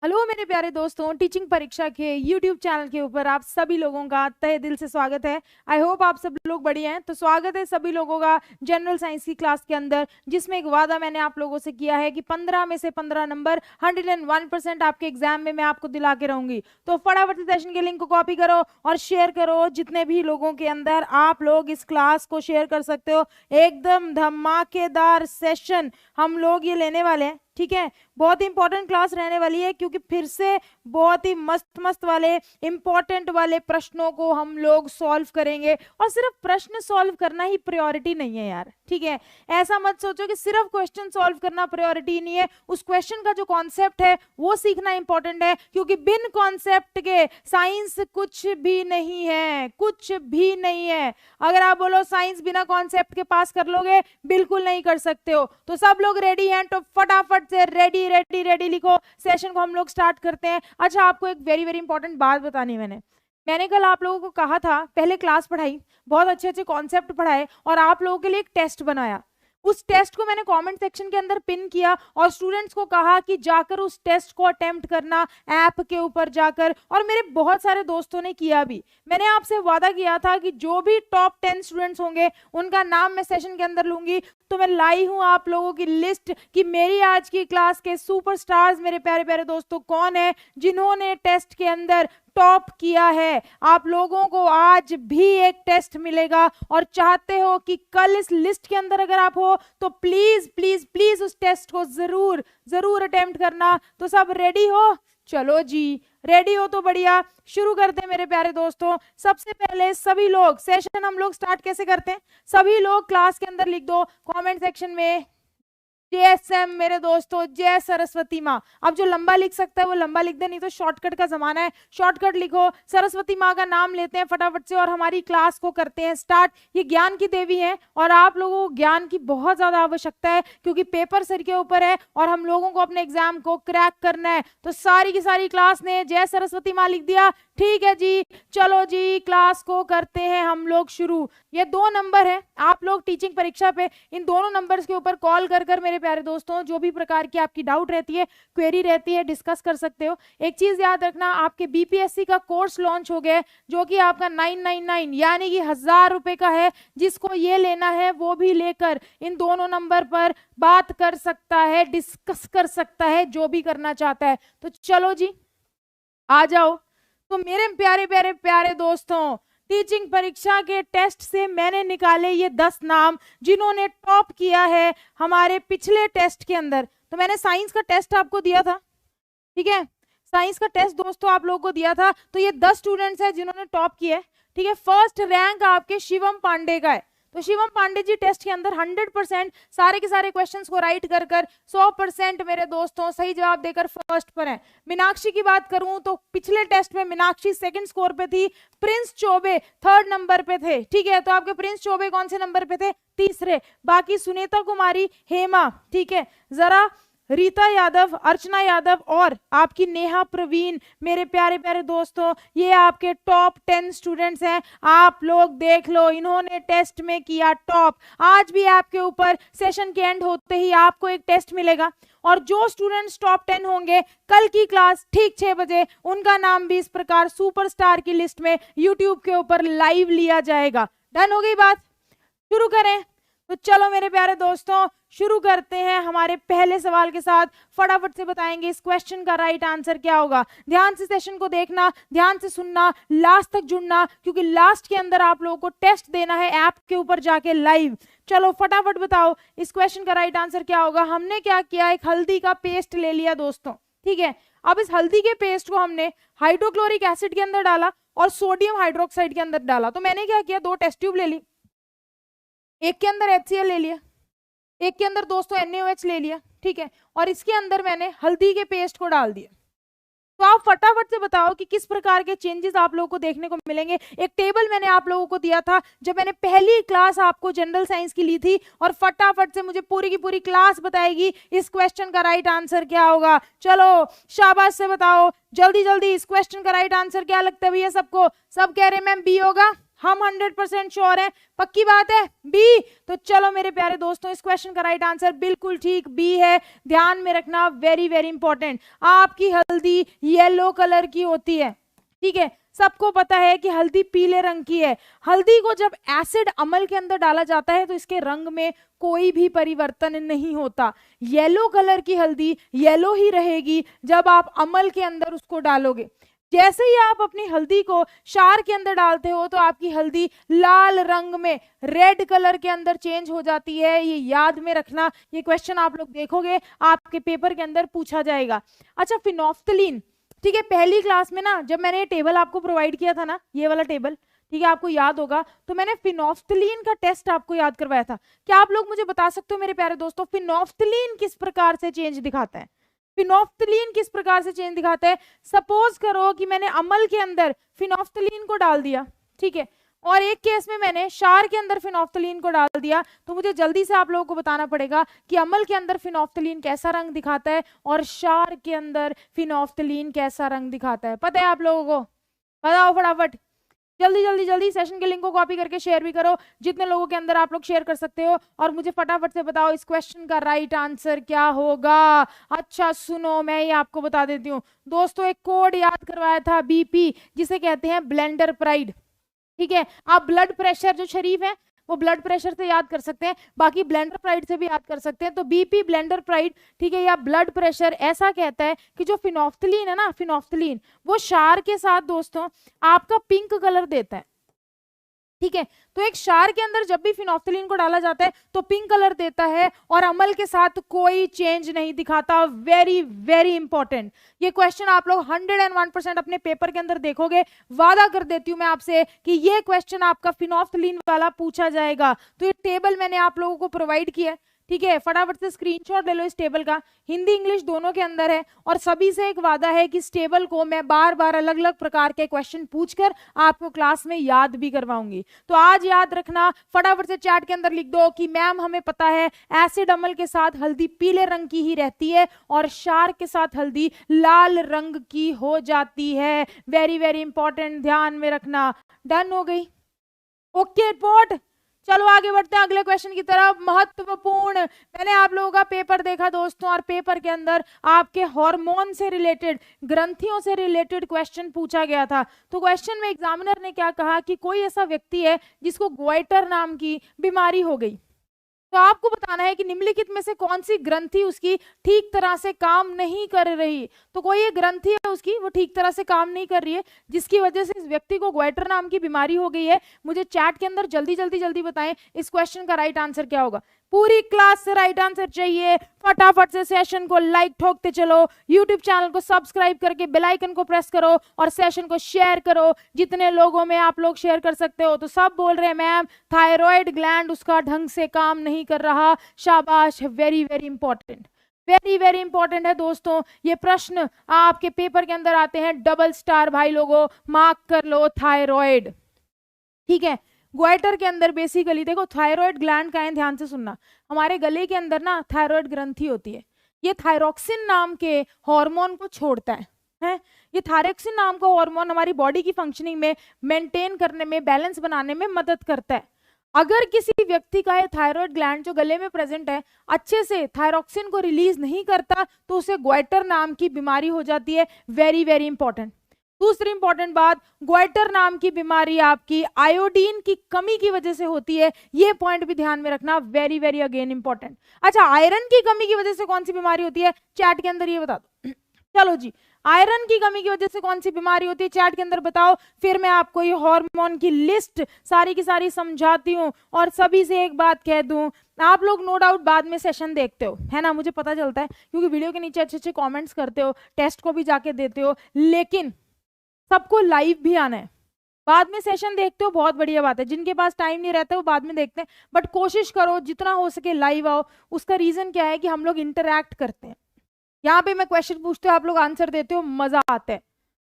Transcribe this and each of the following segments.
Hello मेरे प्यारे दोस्तों, टीचिंग परीक्षा के यूट्यूब चैनल के ऊपर आप सभी लोगों का तहे दिल से स्वागत है। आई होप आप सब लोग बढ़िया हैं। तो स्वागत है सभी लोगों का जनरल साइंस की क्लास के अंदर, जिसमें एक वादा मैंने आप लोगों से किया है कि 15 में से 15 नंबर 101% आपके एग्जाम में मैं आपको दिला के रहूंगी। तो फटाफट से सेशन के लिंक को कॉपी करो और शेयर करो। जितने भी लोगों के अंदर आप लोग इस क्लास को शेयर कर सकते हो। एकदम धमाकेदार सेशन हम लोग ये लेने वाले हैं, ठीक है। बहुत ही इंपॉर्टेंट क्लास रहने वाली है, क्योंकि फिर से बहुत ही मस्त मस्त वाले इंपॉर्टेंट वाले प्रश्नों को हम लोग सॉल्व करेंगे। और सिर्फ प्रश्न सॉल्व करना ही प्रायोरिटी नहीं है यार, ठीक है। ऐसा मत सोचो कि सिर्फ क्वेश्चन सॉल्व करना प्रायोरिटी नहीं है। उस क्वेश्चन का जो कॉन्सेप्ट है वो सीखना इंपॉर्टेंट है, क्योंकि बिन कॉन्सेप्ट के साइंस कुछ भी नहीं है, कुछ भी नहीं है। अगर आप बोलो साइंस बिना कॉन्सेप्ट के पास कर लोगे, बिल्कुल नहीं कर सकते हो। तो सब लोग रेडी हैं? तो फटाफट से रेडी रेडी रेडी लिखो। सेशन को हम लोग स्टार्ट करते हैं। अच्छा, आपको एक वेरी वेरी इंपॉर्टेंट बात बतानी मैंने कल आप लोगों को कहा था, पहले क्लास पढ़ाई, बहुत अच्छे अच्छे कॉन्सेप्ट पढ़ाए और आप लोगों के लिए एक टेस्ट बनाया। उस टेस्ट को मैंने कमेंट सेक्शन के अंदर पिन किया और स्टूडेंट्स को कहा कि जाकर उस टेस्ट को अटेम्प्ट करना ऐप के ऊपर जाकर। और मेरे बहुत सारे दोस्तों ने किया भी। मैंने आपसे वादा किया था कि जो भी टॉप 10 स्टूडेंट्स होंगे उनका नाम मैं सेशन के अंदर लूंगी। तो मैं लाई हूं आप लोगों की लिस्ट कि मेरी आज की क्लास के सुपरस्टार्स मेरे प्यारे प्यारे दोस्तों कौन है जिन्होंने टेस्ट के अंदर टॉप किया है। आप लोगों को आज भी एक टेस्ट मिलेगा और चाहते हो कि कल इस लिस्ट के अंदर अगर आप हो तो प्लीज प्लीज प्लीज उस टेस्ट को जरूर जरूर अटेम्प्ट करना। तो सब रेडी हो? चलो जी, रेडी हो तो बढ़िया, शुरू करते हैं मेरे प्यारे दोस्तों। सबसे पहले सभी लोग सेशन हम लोग स्टार्ट कैसे करते हैं, सभी लोग क्लास के अंदर लिख दो कमेंट सेक्शन में JSM मेरे दोस्तों, जय सरस्वती माँ। अब जो लंबा लिख सकता है वो लंबा लिख दे, नहीं तो शॉर्टकट का जमाना है, शॉर्टकट लिखो। सरस्वती माँ का नाम लेते हैं फटाफट से और हमारी क्लास को करते हैं स्टार्ट। ये ज्ञान की देवी है और आप लोगों को ज्ञान की बहुत ज्यादा आवश्यकता है, क्योंकि पेपर सर के ऊपर है और हम लोगों को अपने एग्जाम को क्रैक करना है। तो सारी की सारी क्लास ने जय सरस्वती माँ लिख दिया, ठीक है जी। चलो जी, क्लास को करते हैं हम लोग शुरू। ये 2 नंबर है, आप लोग टीचिंग परीक्षा पे इन दोनों नंबर्स के ऊपर कॉल कर कर मेरे प्यारे दोस्तों जो भी प्रकार की आपकी डाउट रहती है, क्वेरी रहती है, डिस्कस कर सकते हो। एक चीज याद रखना, आपके बीपीएससी का कोर्स लॉन्च हो गया है जो कि आपका 999 यानी कि 1000 रुपए का है। जिसको ये लेना है वो भी लेकर इन दोनों नंबर पर बात कर सकता है, डिस्कस कर सकता है, जो भी करना चाहता है। तो चलो जी, आ जाओ। तो मेरे प्यारे प्यारे प्यारे दोस्तों, टीचिंग परीक्षा के टेस्ट से मैंने निकाले ये 10 नाम जिन्होंने टॉप किया है हमारे पिछले टेस्ट के अंदर। तो मैंने साइंस का टेस्ट आपको दिया था, ठीक है, साइंस का टेस्ट दोस्तों आप लोगों को दिया था। तो ये 10 स्टूडेंट्स हैं जिन्होंने टॉप किया है, ठीक है। फर्स्ट रैंक आपके शिवम पांडे का है। तो शिवम पांडे जी टेस्ट के अंदर 100% सारे के सारे क्वेश्चंस को राइट कर कर 100% मेरे दोस्तों सही जवाब देकर फर्स्ट पर है। मीनाक्षी की बात करूं तो पिछले टेस्ट में मीनाक्षी सेकंड स्कोर पे थी, प्रिंस चौबे थर्ड नंबर पे थे, ठीक है। तो आपके प्रिंस चौबे कौन से नंबर पे थे? तीसरे। बाकी सुनीता कुमारी, हेमा, ठीक है, जरा रीता यादव, अर्चना यादव और आपकी नेहा प्रवीण, मेरे प्यारे प्यारे दोस्तों ये आपके टॉप 10 स्टूडेंट्स हैं। आप लोग देख लो, इन्होंने टेस्ट में किया टॉप। आज भी आपके ऊपर सेशन के एंड होते ही आपको एक टेस्ट मिलेगा और जो स्टूडेंट्स टॉप 10 होंगे कल की क्लास ठीक 6 बजे उनका नाम भी इस प्रकार सुपरस्टार की लिस्ट में यूट्यूब के ऊपर लाइव लिया जाएगा। डन हो गई बात? शुरू करें? तो चलो मेरे प्यारे दोस्तों शुरू करते हैं हमारे पहले सवाल के साथ। फटाफट से बताएंगे इस क्वेश्चन का राइट आंसर क्या होगा। ध्यान से सेशन को देखना, ध्यान से सुनना, लास्ट तक जुड़ना, क्योंकि लास्ट के अंदर आप लोगों को टेस्ट देना है ऐप के ऊपर जाके लाइव। चलो फटाफट बताओ इस क्वेश्चन का राइट आंसर क्या होगा। हमने क्या किया, एक हल्दी का पेस्ट ले लिया दोस्तों, ठीक है। अब इस हल्दी के पेस्ट को हमने हाइड्रोक्लोरिक एसिड के अंदर डाला और सोडियम हाइड्रोक्साइड के अंदर डाला। तो मैंने क्या किया, 2 टेस्ट ट्यूब ले ली, एक के अंदर HCl ले लिया, एक के अंदर दोस्तों NaOH ले लिया, ठीक है, और इसके अंदर मैंने हल्दी के पेस्ट को डाल दिया। तो आप फटाफट से बताओ कि किस प्रकार के चेंजेस आप लोगों को देखने को मिलेंगे। एक टेबल मैंने आप लोगों को दिया था जब मैंने पहली क्लास आपको जनरल साइंस की ली थी, और फटाफट से मुझे पूरी की पूरी क्लास बताएगी इस क्वेश्चन का राइट आंसर क्या होगा। चलो शाबाश से बताओ जल्दी जल्दी, इस क्वेश्चन का राइट आंसर क्या लगता है भैया सबको? सब कह रहे हैं मैम बी होगा। हम 100% श्योर हैं, पक्की बात है बी। तो चलो मेरे प्यारे दोस्तों, इस क्वेश्चन का राइट आंसर बिल्कुल ठीक बी है। ध्यान में रखना, वेरी वेरी इंपॉर्टेंट। आपकी हल्दी येलो कलर की होती है, ठीक है, सबको पता है कि हल्दी पीले रंग की है। हल्दी को जब एसिड अम्ल के अंदर डाला जाता है तो इसके रंग में कोई भी परिवर्तन नहीं होता। येलो कलर की हल्दी येलो ही रहेगी जब आप अम्ल के अंदर उसको डालोगे। जैसे ही आप अपनी हल्दी को क्षार के अंदर डालते हो तो आपकी हल्दी लाल रंग में, रेड कलर के अंदर चेंज हो जाती है। ये याद में रखना, ये क्वेश्चन आप लोग देखोगे आपके पेपर के अंदर पूछा जाएगा। अच्छा, फिनोफ्थलीन, ठीक है, पहली क्लास में ना जब मैंने ये टेबल आपको प्रोवाइड किया था ना, ये वाला टेबल, ठीक है, आपको याद होगा, तो मैंने फिनोफ्थलीन का टेस्ट आपको याद करवाया था। क्या आप लोग मुझे बता सकते हो मेरे प्यारे दोस्तों, फिनोफ्थलीन किस प्रकार से चेंज दिखाता है? फिनोफ्थलीन किस प्रकार से चेंज दिखाता है? सपोज करो कि मैंने अम्ल के अंदर फिनोफ्थलीन को डाल दिया, ठीक है, और एक केस में मैंने क्षार के अंदर फिनोफ्थलीन को डाल दिया, तो मुझे जल्दी से आप लोगों को बताना पड़ेगा कि अम्ल के अंदर फिनोफ्थलीन कैसा रंग दिखाता है और क्षार के अंदर फिनोफ्थलीन कैसा रंग दिखाता है। पता है आप लोगों को? बताओ फटाफट, जल्दी जल्दी जल्दी। सेशन के लिंक को कॉपी करके शेयर भी करो, जितने लोगों के अंदर आप लोग शेयर कर सकते हो, और मुझे फटाफट से बताओ इस क्वेश्चन का राइट आंसर क्या होगा। अच्छा सुनो, मैं ये आपको बता देती हूँ दोस्तों, एक कोड याद करवाया था बीपी, जिसे कहते हैं ब्लेंडर प्राइड, ठीक है। आप ब्लड प्रेशर जो शरीफ है वो ब्लड प्रेशर से याद कर सकते हैं, बाकी ब्लेंडर प्राइड से भी याद कर सकते हैं। तो बीपी ब्लेंडर प्राइड, ठीक है, या ब्लड प्रेशर ऐसा कहता है कि जो फिनोफ्थलीन है ना, फिनोफ्थलीन वो क्षार के साथ दोस्तों आपका पिंक कलर देता है, ठीक है। तो एक क्षार के अंदर जब भी फिनोफ्थलीन को डाला जाता है तो पिंक कलर देता है और अम्ल के साथ कोई चेंज नहीं दिखाता। वेरी वेरी इंपॉर्टेंट, ये क्वेश्चन आप लोग 101% अपने पेपर के अंदर देखोगे। वादा कर देती हूं मैं आपसे कि ये क्वेश्चन आपका फिनोफ्थलीन वाला पूछा जाएगा। तो ये टेबल मैंने आप लोगों को प्रोवाइड किया है, ठीक है, फटाफट से स्क्रीनशॉट ले लो इस टेबल का, हिंदी इंग्लिश दोनों के अंदर है। और सभी से एक वादा है कि इस टेबल को मैं बार बार अलग अलग प्रकार के क्वेश्चन पूछकर आपको क्लास में याद भी करवाऊंगी। तो आज याद रखना, फटाफट से चैट के अंदर लिख दो कि मैम हमें पता है एसिड अम्ल के साथ हल्दी पीले रंग की ही रहती है और क्षार के साथ हल्दी लाल रंग की हो जाती है। वेरी वेरी इंपॉर्टेंट, ध्यान में रखना। डन हो गई? Okay report. चलो आगे बढ़ते हैं अगले क्वेश्चन की तरफ। महत्वपूर्ण, मैंने आप लोगों का पेपर देखा दोस्तों, और पेपर के अंदर आपके हार्मोन से रिलेटेड, ग्रंथियों से रिलेटेड क्वेश्चन पूछा गया था। तो क्वेश्चन में एग्जामिनर ने क्या कहा कि कोई ऐसा व्यक्ति है जिसको गोइटर नाम की बीमारी हो गई, तो आपको बताना है कि निम्नलिखित में से कौन सी ग्रंथि उसकी ठीक तरह से काम नहीं कर रही। तो कोई एक ग्रंथि है उसकी, वो ठीक तरह से काम नहीं कर रही है, जिसकी वजह से इस व्यक्ति को गोइटर नाम की बीमारी हो गई है। मुझे चैट के अंदर जल्दी जल्दी जल्दी बताएं इस क्वेश्चन का राइट आंसर क्या होगा। पूरी क्लास से राइट आंसर चाहिए, फटाफट से सेशन को लाइक ठोकते चलो, यूट्यूब चैनल को सब्सक्राइब करके बेल आइकन को प्रेस करो और सेशन को शेयर करो जितने लोगों में आप लोग शेयर कर सकते हो। तो सब बोल रहे हैं मैम थायराइड ग्लैंड उसका ढंग से काम नहीं कर रहा। शाबाश, very very important, very very important है दोस्तों। ये प्रश्न आपके पेपर के अंदर आते हैं, डबल स्टार भाई लोगों, मार्क कर लो थायराइड, ठीक है। गोइटर के अंदर बेसिकली देखो थायराइड ग्लैंड का है, ध्यान से सुनना, हमारे गले के अंदर ना थायराइड ग्रंथि होती है, ये थायरोक्सिन नाम के हार्मोन को छोड़ता है। ये थायरोक्सिन नाम का हार्मोन हमारी बॉडी की फंक्शनिंग में, मेंटेन करने में, बैलेंस बनाने में मदद करता है। अगर किसी व्यक्ति का ये थायराइड ग्लैंड जो गले में प्रेजेंट है अच्छे से थायरोक्सिन को रिलीज नहीं करता तो उसे गोइटर नाम की बीमारी हो जाती है। Very very important. दूसरी इंपॉर्टेंट बात, गोइटर नाम की बीमारी आपकी आयोडीन की कमी की वजह से होती है, ये पॉइंट भी ध्यान में रखना। Very very again important. अच्छा, आयरन की कमी की वजह से कौन सी बीमारी होती है, चैट के अंदर ये बता दो। चलो जी, आयरन की कमी की वजह से कौन सी बीमारी होती है, चैट के अंदर बताओ। फिर मैं आपको ये हार्मोन की लिस्ट सारी की सारी समझाती हूँ। और सभी से एक बात कह दूं, आप लोग नो डाउट बाद में सेशन देखते हो, है ना, मुझे पता चलता है, क्योंकि वीडियो के नीचे अच्छे अच्छे कमेंट्स करते हो, टेस्ट को भी जाके देते हो, लेकिन सबको लाइव भी आना है। बाद में सेशन देखते हो, बहुत बढ़िया बात है, जिनके पास टाइम नहीं रहता वो बाद में देखते हैं, बट कोशिश करो जितना हो सके लाइव आओ। उसका रीजन क्या है कि हम लोग इंटरैक्ट करते हैं। यहाँ पे मैं क्वेश्चन पूछते हो, आप लोग आंसर देते हो, मजा आता है।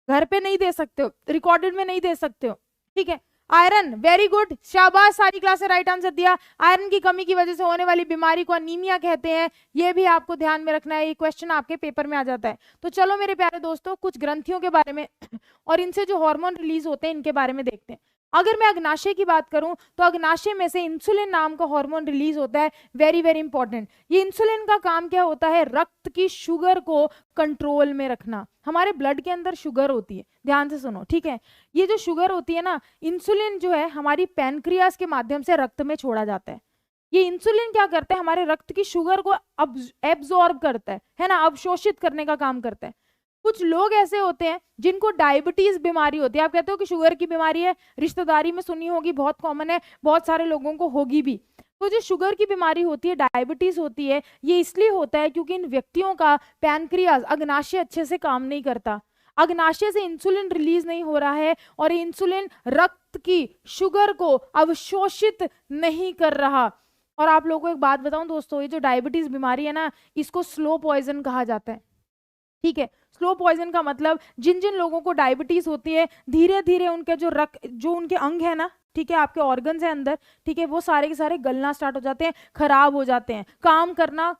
घर पे नहीं दे सकते हो, रिकॉर्डेड में नहीं दे सकते हो, ठीक है। आयरन, वेरी गुड, शाबाश, सारी क्लास में राइट आंसर दिया। आयरन की कमी की वजह से होने वाली बीमारी को अनीमिया कहते हैं, ये भी आपको ध्यान में रखना है, ये क्वेश्चन आपके पेपर में आ जाता है। तो चलो मेरे प्यारे दोस्तों, कुछ ग्रंथियों के बारे में और इनसे जो हार्मोन रिलीज होते हैं इनके बारे में देखते हैं। अगर मैं अग्नाशय की बात करूं तो अग्नाशय में से इंसुलिन नाम का हार्मोन रिलीज होता है, वेरी वेरी इंपॉर्टेंट। ये इंसुलिन का काम क्या होता है? रक्त की शुगर को कंट्रोल में रखना। हमारे ब्लड के अंदर शुगर होती है, ध्यान से सुनो, ठीक है। ये जो शुगर होती है ना, इंसुलिन जो है हमारी पैनक्रियास के माध्यम से रक्त में छोड़ा जाता है। ये इंसुलिन क्या करता है? हमारे रक्त की शुगर को एब्जॉर्ब करता है ना, अवशोषित करने का काम करता है। कुछ लोग ऐसे होते हैं जिनको डायबिटीज बीमारी होती है। आप कहते हो कि शुगर की बीमारी है, रिश्तेदारी में सुनी होगी, बहुत कॉमन है, बहुत सारे लोगों को होगी भी। तो जो शुगर की बीमारी होती है, डायबिटीज होती है, ये इसलिए होता है क्योंकि इन व्यक्तियों का पैनक्रियाज, अग्नाशय अच्छे से काम नहीं करता। अग्नाशय से इंसुलिन रिलीज नहीं हो रहा है और इंसुलिन रक्त की शुगर को अवशोषित नहीं कर रहा। और आप लोगों को एक बात बताऊं दोस्तों, ये जो डायबिटीज बीमारी है ना, इसको स्लो पॉइजन कहा जाता है, ठीक है। स्लो पॉइजन का मतलब जिन जिन लोगों को डायबिटीज होती है, धीरे धीरे उनके जो उनके अंग है ना, ठीक है, आपके ऑर्गन्स है अंदर, ठीक है, वो सारे के सारे गलना स्टार्ट हो जाते हैं, खराब हो जाते हैं, काम करना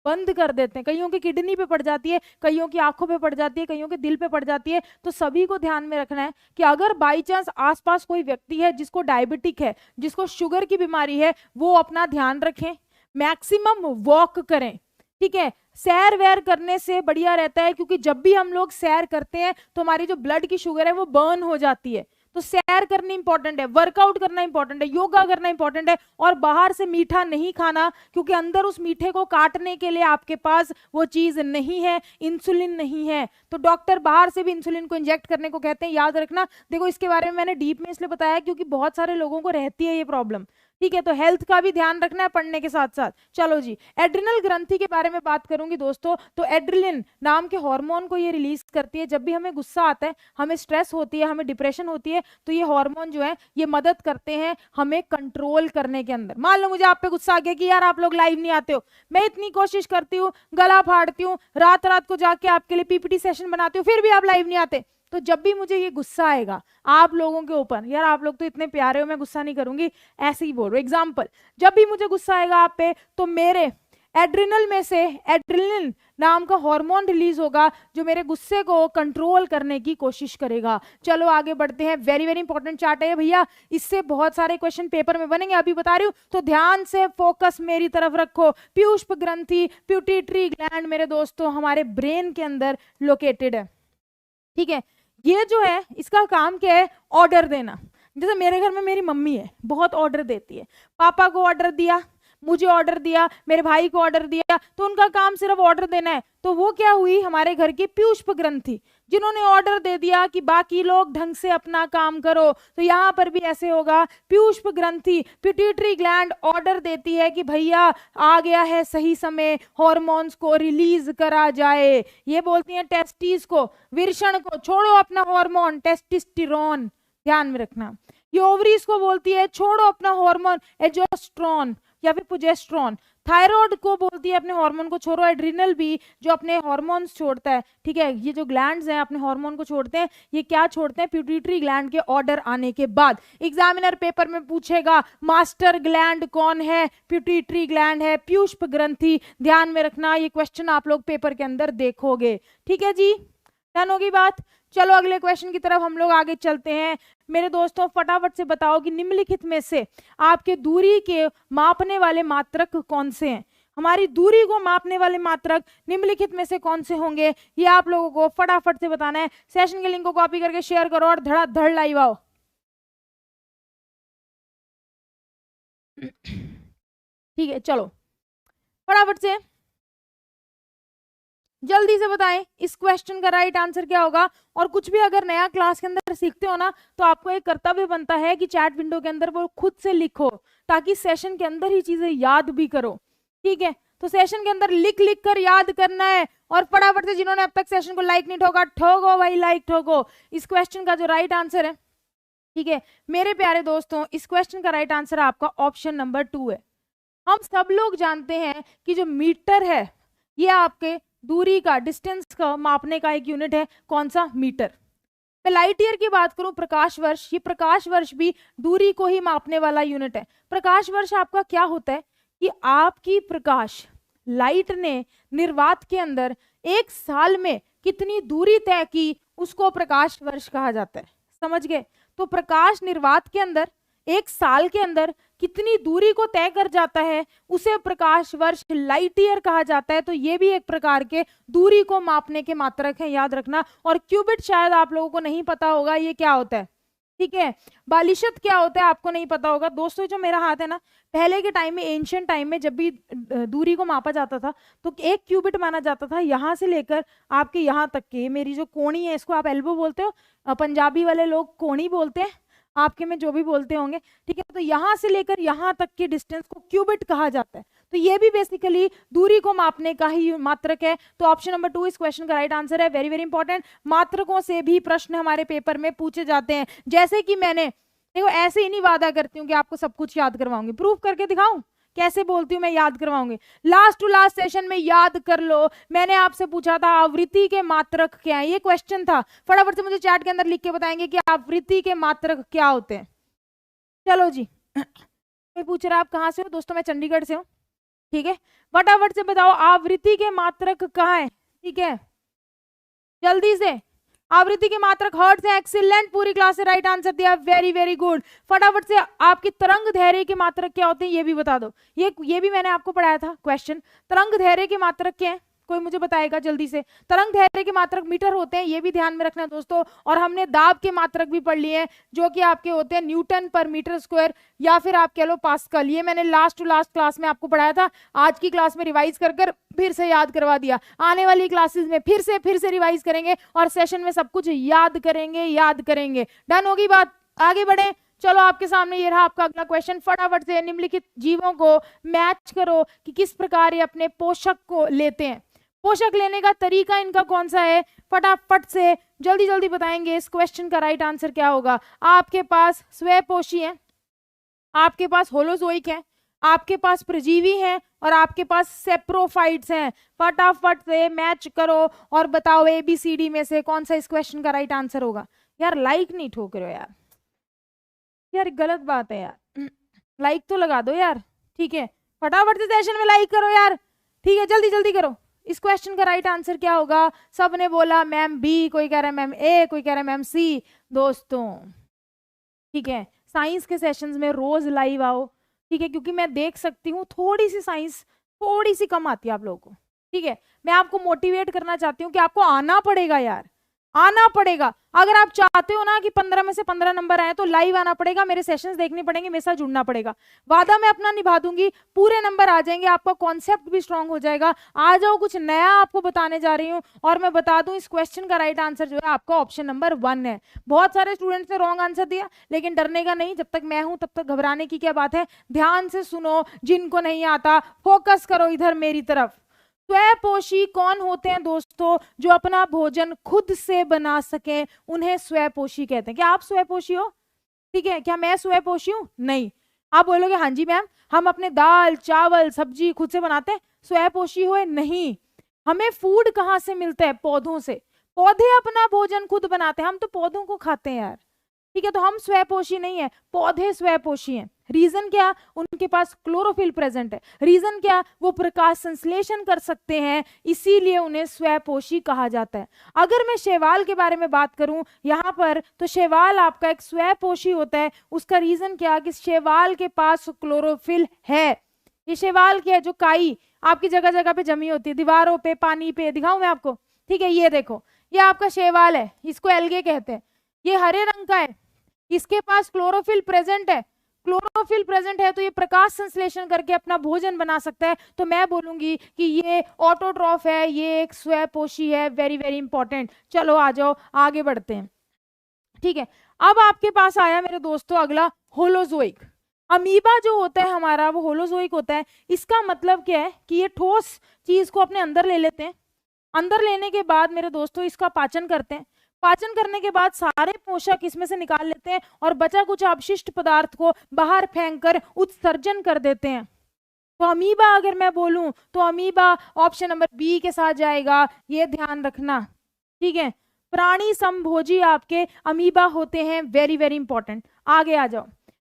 बंद कर देते हैं। कईयों की किडनी पे पड़ जाती है, कईयों की आंखों पे पड़ जाती है, कईयों के दिल पे पड़ जाती है। तो सभी को ध्यान में रखना है कि अगर बाई चांस आसपास कोई व्यक्ति है जिसको डायबिटिक है, जिसको शुगर की बीमारी है, वो अपना ध्यान रखें, मैक्सिमम वॉक करें, ठीक है। सैर वैर करने से बढ़िया रहता है, क्योंकि जब भी हम लोग सैर करते हैं तो हमारी जो ब्लड की शुगर है वो बर्न हो जाती है। तो सैर करनी इंपॉर्टेंट है, वर्कआउट करना इंपॉर्टेंट है, योगा करना इंपॉर्टेंट है, और बाहर से मीठा नहीं खाना, क्योंकि अंदर उस मीठे को काटने के लिए आपके पास वो चीज नहीं है, इंसुलिन नहीं है। तो डॉक्टर बाहर से भी इंसुलिन को इंजेक्ट करने को कहते हैं, याद रखना। देखो, इसके बारे में मैंने डीप में इसलिए बताया क्योंकि बहुत सारे लोगों को रहती है ये प्रॉब्लम, ठीक है। तो हेल्थ का भी ध्यान रखना है पढ़ने के साथ साथ। चलो जी, एड्रिनल ग्रंथि के बारे में बात करूंगी दोस्तों। तो एड्रिलिन नाम के हार्मोन को ये रिलीज करती है जब भी हमें गुस्सा आता है, हमें स्ट्रेस होती है, हमें डिप्रेशन होती है, तो ये हार्मोन जो है ये मदद करते हैं हमें कंट्रोल करने के अंदर। मान लो मुझे आप पे गुस्सा आ गया कि यार आप लोग लाइव नहीं आते हो, मैं इतनी कोशिश करती हूँ, गला फाड़ती हूँ, रात रात को जाके आपके लिए पीपीटी सेशन बनाती हूँ, फिर भी आप लाइव नहीं आते। तो जब भी मुझे ये गुस्सा आएगा आप लोगों के ऊपर, यार आप लोग तो इतने प्यारे हो, मैं गुस्सा नहीं करूंगी, ऐसे ही बोल रहा हूं एग्जाम्पल, जब भी मुझे गुस्सा आएगा आप पे, तो मेरे एड्रिनल में से एड्रिनलिन नाम का हार्मोन रिलीज होगा जो मेरे गुस्से को कंट्रोल करने की कोशिश करेगा। चलो आगे बढ़ते हैं, वेरी वेरी इंपॉर्टेंट चार्ट है भैया, इससे बहुत सारे क्वेश्चन पेपर में बनेंगे, अभी बता रही हूं, तो ध्यान से फोकस मेरी तरफ रखो। पीयूष ग्रंथि, प्यूटिटरी ग्लैंड मेरे दोस्तों हमारे ब्रेन के अंदर लोकेटेड है, ठीक है। ये जो है इसका काम क्या है? ऑर्डर देना। जैसे मेरे घर में मेरी मम्मी है, बहुत ऑर्डर देती है, पापा को ऑर्डर दिया, मुझे ऑर्डर दिया, मेरे भाई को ऑर्डर दिया, तो उनका काम सिर्फ ऑर्डर देना है। तो वो क्या हुई? हमारे घर की पीयूष ग्रंथि, जिन्होंने ऑर्डर दे दिया कि बाकी लोग ढंग से अपना काम करो। तो यहाँ पर भी ऐसे होगा, पीयूष ग्रंथि, पिट्यूटरी ग्लैंड ऑर्डर देती है कि भैया आ गया है सही समय, हार्मोन्स को रिलीज करा जाए। ये बोलती है टेस्टिस को, वृषण को, छोड़ो अपना हार्मोन टेस्टिस्टेरोन, ध्यान में रखना। ये ओवरीज को बोलती है छोड़ो अपना हार्मोन एजोस्ट्रोन या फिर प्रोजेस्टेरोन। थायराइड को बोलती है अपने हार्मोन को छोड़ो। एड्रिनल भी जो अपने हार्मोन्स छोड़ता है, ठीक है। ये जो ग्लैंड्स हैं अपने हार्मोन को छोड़ते हैं, ये क्या छोड़ते हैं? पिट्यूटरी ग्लैंड के ऑर्डर आने के बाद। एग्जामिनर पेपर में पूछेगा मास्टर ग्लैंड कौन है? पिट्यूटरी ग्लैंड है, पीयूष ग्रंथि। ध्यान में रखना, ये क्वेश्चन आप लोग पेपर के अंदर देखोगे, ठीक है जी, डन होगी बात। चलो अगले क्वेश्चन की तरफ हम लोग आगे चलते हैं। मेरे दोस्तों फटाफट से बताओ कि निम्नलिखित में से आपके दूरी के मापने वाले मात्रक कौन से हैं? हमारी दूरी को मापने वाले मात्रक निम्नलिखित में से कौन से होंगे? ये आप लोगों को फटाफट से बताना है। सेशन के लिंक को कॉपी करके शेयर करो और धड़ाधड़ लाइव आओ। ठीक है, चलो फटाफट से जल्दी से बताएं इस क्वेश्चन का राइट आंसर क्या होगा। और कुछ भी अगर नया क्लास के अंदर सीखते हो ना, तो आपको एक कर्तव्य बनता है कि चैट विंडो के अंदर वो खुद से लिखो, ताकि सेशन के अंदर ही चीजें याद भी करो, ठीक है। तो सेशन के अंदर लिख लिख कर याद करना है। और फटाफट से जिन्होंने अब तक सेशन को लाइक नहीं ठोका, ठोको भाई, लाइक ठोको। इस क्वेश्चन का जो राइट आंसर है, ठीक है मेरे प्यारे दोस्तों, इस क्वेश्चन का राइट आंसर आपका ऑप्शन नंबर 2 है। हम सब लोग जानते हैं कि जो मीटर है ये आपके दूरी का, डिस्टेंस का मापने का एक यूनिट है। कौन सा? मीटर। मैं लाइट ईयर की बात करूं, प्रकाश वर्ष, ये प्रकाश वर्ष भी दूरी को ही मापने वाला यूनिट है। प्रकाश वर्ष आपका क्या होता है कि आपकी प्रकाश, लाइट ने निर्वात के अंदर एक साल में कितनी दूरी तय की, उसको प्रकाश वर्ष कहा जाता है। समझ गए? तो प्रकाश निर्वात के अंदर एक साल के अंदर कितनी दूरी को तय कर जाता है उसे प्रकाश वर्ष लाइट ईयर कहा जाता है। तो ये भी एक प्रकार के दूरी को मापने के मात्रक है, याद रखना। और क्यूबिट शायद आप लोगों को नहीं पता होगा ये क्या होता है, ठीक है। बालिशत क्या होता है आपको नहीं पता होगा। दोस्तों जो मेरा हाथ है ना, पहले के टाइम में, एंशियंट टाइम में जब भी दूरी को मापा जाता था तो 1 क्यूबिट माना जाता था, यहां से लेकर आपके यहाँ तक के। मेरी जो कोणी है इसको आप एल्बो बोलते हो, पंजाबी वाले लोग कोणी बोलते हैं, आपके में जो भी बोलते होंगे, ठीक है। तो यहां से लेकर यहां तक की डिस्टेंस को क्यूबिट कहा जाता है। तो ये भी बेसिकली दूरी को मापने का ही मात्रक है। तो ऑप्शन नंबर 2 इस क्वेश्चन का राइट आंसर है। वेरी वेरी इंपॉर्टेंट, मात्रकों से भी प्रश्न हमारे पेपर में पूछे जाते हैं। जैसे कि मैंने, देखो ऐसे ही नहीं वादा करती हूँ कि आपको सब कुछ याद करवाऊंगी, प्रूफ करके दिखाऊं कैसे बोलती हूँ मैं याद करवाऊंगी। लास्ट टू लास्ट सेशन में याद कर लो, मैंने आपसे पूछा था आवृत्ति के मात्रक क्या है, ये क्वेश्चन था। फटाफट से मुझे चैट के अंदर लिख के बताएंगे कि आवृत्ति के मात्रक क्या होते हैं। चलो जी, कोई पूछ रहा है आप कहाँ से हो? दोस्तों मैं चंडीगढ़ से हूँ, ठीक है। फटाफट से बताओ आवृत्ति के मात्रक कहाँ है, ठीक है, जल्दी से। आवृत्ति के मात्रक हर्ट्ज है, एक्सीलेंट, पूरी क्लास से राइट आंसर दिया, वेरी वेरी गुड। फटाफट से आपकी तरंग धैर्य के मात्रक क्या होते हैं ये भी बता दो। ये भी मैंने आपको पढ़ाया था क्वेश्चन। तरंग धैर्य के मात्रक क्या है, कोई मुझे बताएगा जल्दी से। तरंग धैर्य के मात्रक मीटर होते हैं, ये भी ध्यान में रखना दोस्तों। और हमने दाब के मात्रक भी पढ़ लिए हैं, जो कि आपके होते हैं न्यूटन पर मीटर स्क्वायर, या फिर आप कह लो पास्कल। ये मैंने लास्ट टू लास्ट क्लास में आपको पढ़ाया था, आज की क्लास में रिवाइज कर फिर से याद करवा दिया। आने वाली क्लासेस में फिर से रिवाइज करेंगे और सेशन में सब कुछ याद करेंगे। डन होगी बात, आगे बढ़े। चलो आपके सामने ये रहा आपका अगला क्वेश्चन। फटाफट से निम्नलिखित जीवों को मैच करो कि किस प्रकार ये अपने पोषक को लेते हैं। पोषक लेने का तरीका इनका कौन सा है, फटाफट से जल्दी बताएंगे। इस क्वेश्चन का राइट आंसर क्या होगा। आपके पास स्वयपोषी है, आपके पास होलोजोइक है, आपके पास प्रजीवी है और आपके पास सेप्रोफाइट्स हैं। फटाफट से मैच करो और बताओ ABCD में से कौन सा इस क्वेश्चन का राइट आंसर होगा। यार लाइक नहीं ठोक रहे हो यार गलत बात है यार, लाइक तो लगा दो यार, ठीक है। फटाफट से सेशन में लाइक करो यार, ठीक है, जल्दी करो। इस क्वेश्चन का राइट आंसर क्या होगा। सबने बोला मैम बी, कोई कह रहा है मैम ए, कोई कह रहा है मैम सी। दोस्तों ठीक है, साइंस के सेशंस में रोज लाइव आओ, ठीक है, क्योंकि मैं देख सकती हूँ थोड़ी सी साइंस थोड़ी सी कम आती है आप लोगों को, ठीक है। मैं आपको मोटिवेट करना चाहती हूँ कि आपको आना पड़ेगा यार, आना पड़ेगा। अगर आप चाहते हो ना कि 15 में से 15 नंबर आए तो लाइव आना पड़ेगा, मेरे सेशंस देखने पड़ेंगे, मेरे साथ जुड़ना पड़ेगा। वादा मैं अपना निभा दूंगी, पूरे नंबर आ जाएंगे, आपका कॉन्सेप्ट भी स्ट्रांग हो जाएगा। आ जाओ, कुछ नया आपको बताने जा रही हूँ। और मैं बता दूं इस क्वेश्चन का राइट आंसर जो है आपका ऑप्शन नंबर 1 है। बहुत सारे स्टूडेंट्स ने रॉन्ग आंसर दिया, लेकिन डरने का नहीं, जब तक मैं हूं तब तक घबराने की क्या बात है। ध्यान से सुनो, जिनको नहीं आता फोकस करो इधर मेरी तरफ। स्वयपोषी कौन होते हैं दोस्तों, जो अपना भोजन खुद से बना सके, उन्हें स्वयपोषी कहते हैं। क्या आप स्वयपोषी हो, ठीक है, क्या मैं स्वयपोषी हूं? नहीं। आप बोलोगे हाँ जी मैम, हम अपने दाल चावल सब्जी खुद से बनाते हैं, स्वयपोषी हुए? नहीं। हमें फूड कहाँ से मिलता है? पौधों से। पौधे अपना भोजन खुद बनाते हैं, हम तो पौधों को खाते हैं यार, ठीक है। तो हम स्वयपोषी नहीं है, पौधे स्वयपोषी हैं। रीजन क्या? उनके पास क्लोरोफिल प्रेजेंट है। रीजन क्या? वो प्रकाश संश्लेषण कर सकते हैं, इसीलिए उन्हें स्वयपोषी कहा जाता है। अगर मैं शैवाल के बारे में बात करूं यहाँ पर, तो शैवाल आपका एक स्वयपोषी होता है। उसका रीजन क्या? कि शैवाल के पास क्लोरोफिल है। ये शैवाल क्या है? जो काई आपकी जगह जगह पे जमी होती है, दीवारों पे, पानी पे, दिखाऊं मैं आपको, ठीक है। ये देखो, ये आपका शैवाल है, इसको एल्गे कहते हैं। ये हरे रंग का है, इसके पास क्लोरोफिल प्रेजेंट है। क्लोरोफिल प्रेजेंट है तो ये प्रकाश संश्लेषण करके अपना भोजन बना सकता है। तो मैं बोलूंगी कि ये ऑटोट्रॉफ है, ये एक स्वयपोषी है। Very very important. चलो आ जाओ, आगे बढ़ते हैं, ठीक है। अब आपके पास आया मेरे दोस्तों अगला होलोजोइक। अमीबा जो होता है हमारा, वो होलोजोइक होता है। इसका मतलब क्या है कि ये ठोस चीज को अपने अंदर ले लेते हैं। अंदर लेने के बाद मेरे दोस्तों इसका पाचन करते हैं। पाचन करने के बाद सारे पोषक इसमें से निकाल लेते हैं और बचा कुछ अवशिष्ट पदार्थ को बाहर फेंककर उत्सर्जन कर देते हैं। तो अमीबा अगर मैं बोलूं तो अमीबा ऑप्शन नंबर बी के साथ जाएगा, ये ध्यान रखना, ठीक है। प्राणी संभोजी आपके अमीबा होते हैं। Very very important. आगे आ जाओ।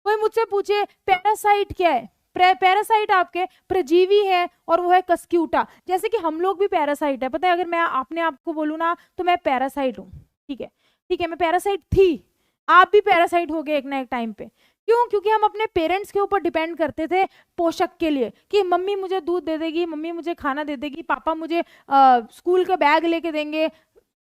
कोई मुझसे पूछे पैरासाइट क्या है? पैरासाइट आपके प्रजीवी है और वो है कस्क्यूटा। जैसे कि हम लोग भी पैरासाइट है, पता है। अगर मैं अपने आप को बोलूं ना तो मैं पैरासाइट हूं, ठीक है, ठीक है, मैं पैरासाइट थी, आप भी पैरासाइट हो गए एक ना एक टाइम पे। क्यों? क्योंकि हम अपने पेरेंट्स के ऊपर डिपेंड करते थे पोषक के लिए, कि मम्मी मुझे दूध दे देगी, मम्मी मुझे खाना दे देगी, पापा मुझे स्कूल का बैग लेके देंगे,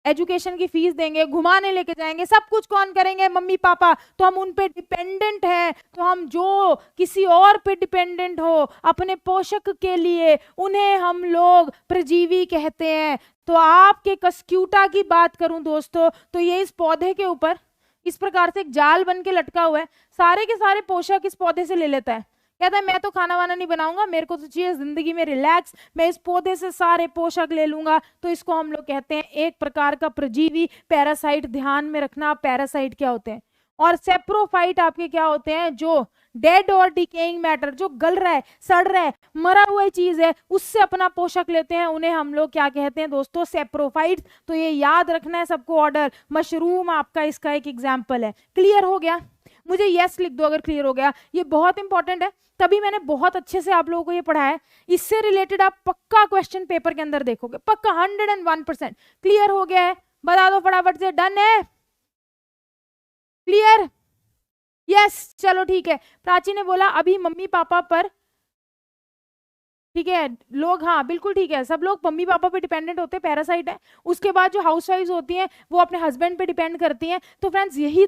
एजुकेशन की फीस देंगे, घुमाने लेके जाएंगे, सब कुछ कौन करेंगे? Mummy papa. तो हम उन पे डिपेंडेंट हैं। तो हम जो किसी और पे डिपेंडेंट हो अपने पोषक के लिए, उन्हें हम लोग परजीवी कहते हैं। तो आपके कस्क्यूटा की बात करूं दोस्तों, तो ये इस पौधे के ऊपर इस प्रकार से एक जाल बन के लटका हुआ है, सारे के सारे पोषक इस पौधे से ले लेता है। कहता है मैं तो खाना वाना नहीं बनाऊंगा, मेरे को तो चाहिए जिंदगी में रिलैक्स, मैं इस पौधे से सारे पोषक ले लूंगा। तो इसको हम लोग कहते हैं एक प्रकार का परजीवी, पैरासाइट। ध्यान में रखना पैरासाइट क्या होते हैं। और सेप्रोफाइट आपके क्या होते हैं? जो डेड और डिकेइंग मैटर, जो गल रहा है, सड़ रहा है, मरा हुआ चीज है, उससे अपना पोषक लेते हैं, उन्हें हम लोग क्या कहते हैं दोस्तों? सेप्रोफाइट। तो ये याद रखना है सबको ऑर्डर। मशरूम आपका इसका एक एग्जाम्पल है। क्लियर हो गया? मुझे यस लिख दो अगर क्लियर हो गया। ये बहुत इंपॉर्टेंट है, तभी मैंने बहुत अच्छे से आप लोगों को ये पढ़ाया है। इससे रिलेटेड आप पक्का क्वेश्चन पेपर के अंदर देखोगे, पक्का 101%। क्लियर हो गया है? बता दो फटाफट से। डन है? क्लियर? यस, चलो ठीक है। प्राची ने बोला अभी मम्मी पापा पर, ठीक है लोग, हाँ बिल्कुल ठीक है, सब लोग मम्मी पापा पे डिपेंडेंट होते हैं, पैरासाइट है। उसके बाद जो हाउसवाइफ्स होती हैं वो अपने हस्बैंड पे डिपेंड करती हैं। तो फ्रेंड्स यही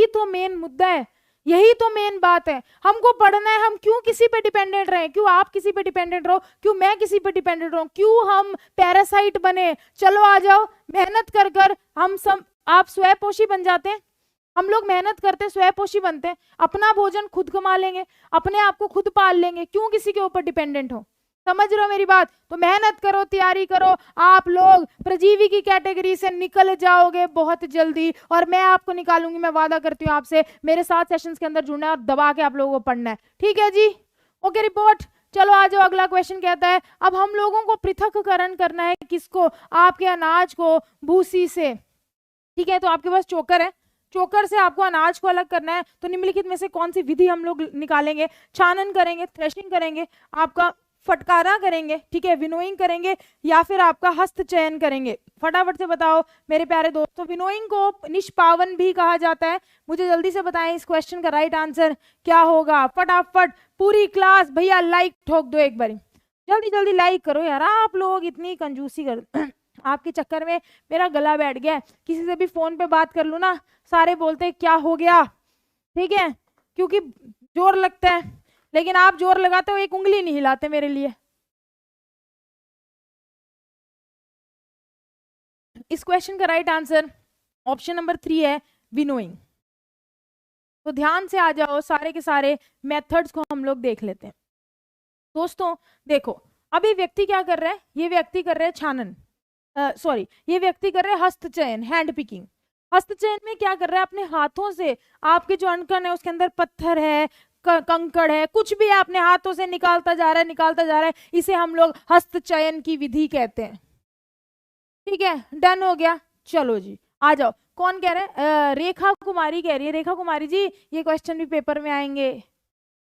तो मेन मुद्दा है, यही तो मेन बात है। हमको पढ़ना है हम क्यों किसी पे डिपेंडेंट रहे, क्यों आप किसी पे डिपेंडेंट रहो, क्यों मैं किसी पे डिपेंडेंट रहूं, क्यों हम पैरासाइट बने। चलो आ जाओ, मेहनत कर कर हम सब आप स्वयंपोषी बन जाते हैं। हम लोग मेहनत करते स्वयंपोषी बनते हैं, अपना भोजन खुद कमा लेंगे, अपने आप को खुद पाल लेंगे, क्यों किसी के ऊपर डिपेंडेंट हो। समझ रहे हो मेरी बात? तो मेहनत करो, तैयारी करो, आप लोग परजीवी की कैटेगरी से निकल जाओगे बहुत जल्दी, और मैं आपको निकालूंगी, मैं वादा करती हूँ आपसे। मेरे 7 सेशंस के अंदर जुड़ना है और दबा के आप लोगों को पढ़ना है। ठीक है जी? Okay report. चलो आ जाओ, अगला क्वेश्चन कहता है अब हम लोगों को पृथककरण करना है। किसको? आपके अनाज को भूसी से। ठीक है, तो आपके पास चोकर है, चोकर से आपको अनाज को अलग करना है। तो निम्नलिखित में से कौन सी विधि हम लोग निकालेंगे? छानन करेंगे, थ्रेशिंग करेंगे, आपका फटकारा करेंगे, ठीक है, विनोइंग करेंगे, या फिर आपका हस्त चयन करेंगे? फटाफट से बताओ मेरे प्यारे दोस्तों। विनोइंग को निष्पावन भी कहा जाता है। मुझे जल्दी से बताएं इस क्वेश्चन का राइट आंसर क्या होगा। फटाफट पूरी क्लास भैया लाइक ठोक दो एक बार, जल्दी जल्दी लाइक करो यार। आप लोग इतनी कंजूसी कर आपके चक्कर में मेरा गला बैठ गया। किसी से भी फोन पे बात कर लूं ना, सारे बोलते क्या हो गया, ठीक है, क्योंकि जोर लगता है, लेकिन आप जोर लगाते हो एक उंगली नहीं हिलाते मेरे लिए। इस क्वेश्चन का राइट आंसर ऑप्शन नंबर 3 है, विनोइंग। तो ध्यान से आ जाओ, सारे के सारे मेथड्स को हम लोग देख लेते हैं। दोस्तों देखो, अभी व्यक्ति क्या कर रहा है? ये व्यक्ति कर रहे हैं छानन, सॉरी, ये व्यक्ति कर रहे हैं हस्त चयन, हैंड पिकिंग। हस्त चयन में क्या कर रहा है? अपने हाथों से आपके जो अनकन है उसके अंदर पत्थर है, कंकड़ है, कुछ भी है, अपने हाथों से निकालता जा रहा है, निकालता जा रहा है। इसे हम लोग हस्त चयन की विधि कहते हैं। ठीक है, डन हो गया। चलो जी आ जाओ। कौन कह रहा है? रेखा कुमारी कह रही है। रेखा कुमारी जी, ये क्वेश्चन भी पेपर में आएंगे,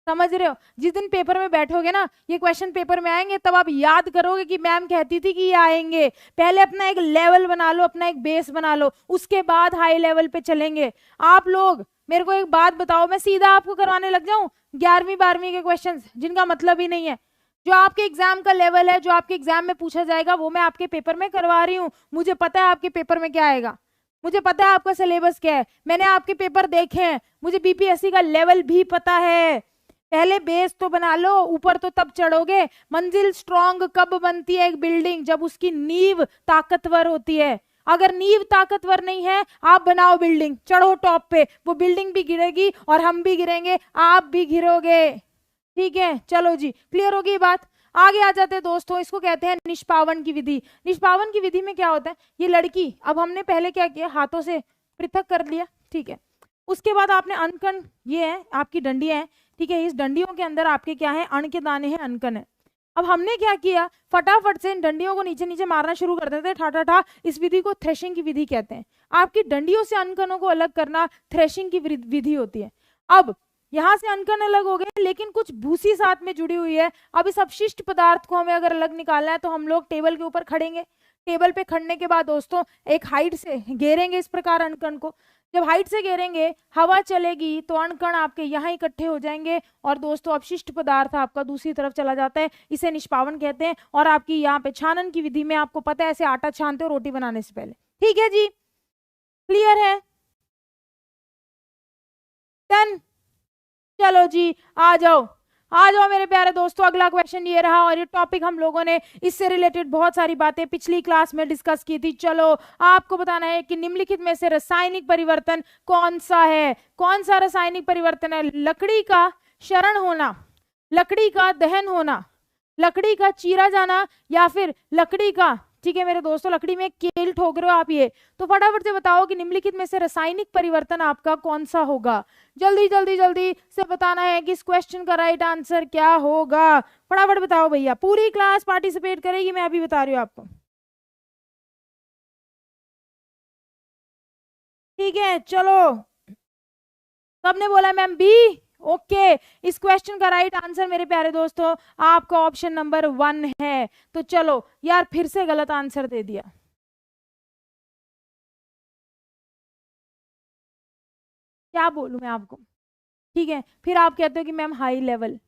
समझ रहे हो? जिस दिन पेपर में बैठोगे ना, ये क्वेश्चन पेपर में आएंगे, तब आप याद करोगे कि मैम कहती थी कि ये आएंगे। पहले अपना एक लेवल बना लो, अपना एक बेस बना लो, उसके बाद हाई लेवल पे चलेंगे। आप लोग मेरे को एक बात बताओ, मैं सीधा आपको करवाने लग जाऊं 11वीं 12वीं के क्वेश्चंस जिनका मतलब ही नहीं है? जो आपके एग्जाम का लेवल है, जो आपके एग्जाम में पूछा जाएगा, वो मैं आपके पेपर में करवा रही हूँ। मुझे पता है आपके पेपर में क्या आएगा, मुझे पता है आपका सिलेबस क्या है, मैंने आपके पेपर देखे हैं, मुझे बीपीएससी का लेवल भी पता है। पहले बेस तो बना लो, ऊपर तो तब चढ़ोगे। मंजिल स्ट्रॉन्ग कब बनती है एक बिल्डिंग? जब उसकी नींव ताकतवर होती है। अगर नींव ताकतवर नहीं है, आप बनाओ बिल्डिंग, चढ़ो टॉप पे, वो बिल्डिंग भी गिरेगी और हम भी गिरेंगे, आप भी गिरोगे। ठीक है, चलो जी, क्लियर होगी ये बात? आगे आ जाते हैं दोस्तों, इसको कहते हैं निष्पावन की विधि। निष्पावन की विधि में क्या होता है? ये लड़की, अब हमने पहले क्या किया, हाथों से पृथक कर लिया, ठीक है। उसके बाद आपने अनकन, ये है आपकी डंडियां हैं, ठीक है, इस डंडियों के अंदर आपके क्या है? अण के दाने हैं, अनकन है। अब हमने क्या किया, फटाफट से इन डंडियों को नीचे नीचे मारना शुरू कर देते हैं, ठा ठा ठा। इस विधि को थ्रेशिंग की विधि कहते हैं। आपकी डंडियों से अनकनों को अलग करना थ्रेशिंग की विधि होती है। अब यहां से अनकन अलग हो गए, लेकिन कुछ भूसी साथ में जुड़ी हुई है। अब इस अपशिष्ट पदार्थ को हमें अगर अलग निकालना है, तो हम लोग टेबल के ऊपर खड़ेंगे। टेबल पे खड़ने के बाद दोस्तों एक हाइट से घेरेंगे इस प्रकार अनकन को। जब हाइट से घेरेंगे, हवा चलेगी तो अणकण आपके यहाँ इकट्ठे हो जाएंगे और दोस्तों अपशिष्ट पदार्थ आपका दूसरी तरफ चला जाता है, इसे निष्पावन कहते हैं। और आपकी यहाँ पे छानन की विधि में आपको पता है ऐसे आटा छानते हो रोटी बनाने से पहले। ठीक है जी, क्लियर है, डन। चलो जी आ जाओ, आ जाओ मेरे प्यारे दोस्तों, अगला क्वेश्चन ये रहा। और ये टॉपिक हम लोगों ने इससे रिलेटेड बहुत सारी बातें पिछली क्लास में डिस्कस की थी। चलो आपको बताना है कि निम्नलिखित में से रासायनिक परिवर्तन कौन सा है। कौन सा रासायनिक परिवर्तन है? लकड़ी का क्षरण होना, लकड़ी का दहन होना, लकड़ी का चीरा जाना, या फिर लकड़ी का, ठीक है मेरे दोस्तों, लकड़ी में केल ठोक रहे हो आप, ये तो फटाफट से बताओ कि निम्नलिखित में से रासायनिक परिवर्तन आपका कौन सा होगा। जल्दी जल्दी जल्दी से बताना है कि इस क्वेश्चन का राइट आंसर क्या होगा। फटाफट बताओ भैया, पूरी क्लास पार्टिसिपेट करेगी, मैं अभी बता रही हूँ आपको। ठीक है चलो, सबने बोला मैम बी, ओके। इस क्वेश्चन का राइट आंसर मेरे प्यारे दोस्तों आपका ऑप्शन नंबर 1 है। तो चलो यार, फिर से गलत आंसर दे दिया, क्या बोलूं मैं आपको। ठीक है, फिर आप कहते हो कि मैम हाई लेवल।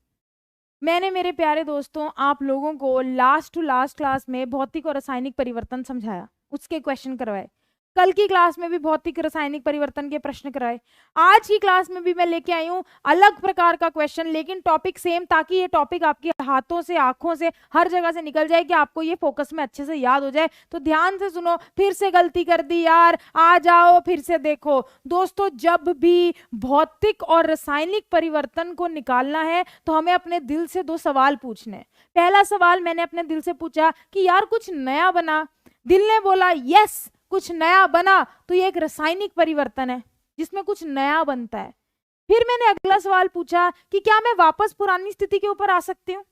मैंने मेरे प्यारे दोस्तों आप लोगों को लास्ट टू लास्ट क्लास में भौतिक और रासायनिक परिवर्तन समझाया, उसके क्वेश्चन करवाए। कल की क्लास में भी भौतिक रासायनिक परिवर्तन के प्रश्न कराए। आज की क्लास में भी मैं लेके आई हूँ अलग प्रकार का क्वेश्चन, लेकिन टॉपिक सेम, ताकि ये टॉपिक आपके हाथों से, आंखों से, हर जगह से निकल जाए, कि आपको ये फोकस में अच्छे से याद हो जाए। तो ध्यान से सुनो, फिर से गलती कर दी यार, आ जाओ फिर से देखो। दोस्तों जब भी भौतिक और रासायनिक परिवर्तन को निकालना है तो हमें अपने दिल से 2 सवाल पूछने हैं। पहला सवाल मैंने अपने दिल से पूछा कि यार कुछ नया बना, दिल ने बोला यस कुछ नया बना, तो ये एक रासायनिक परिवर्तन है जिसमें कुछ नया बनता है। फिर मैंने अगला सवाल पूछा कि क्या मैं वापस पुरानी स्थिति के ऊपर आ सकती हूँ,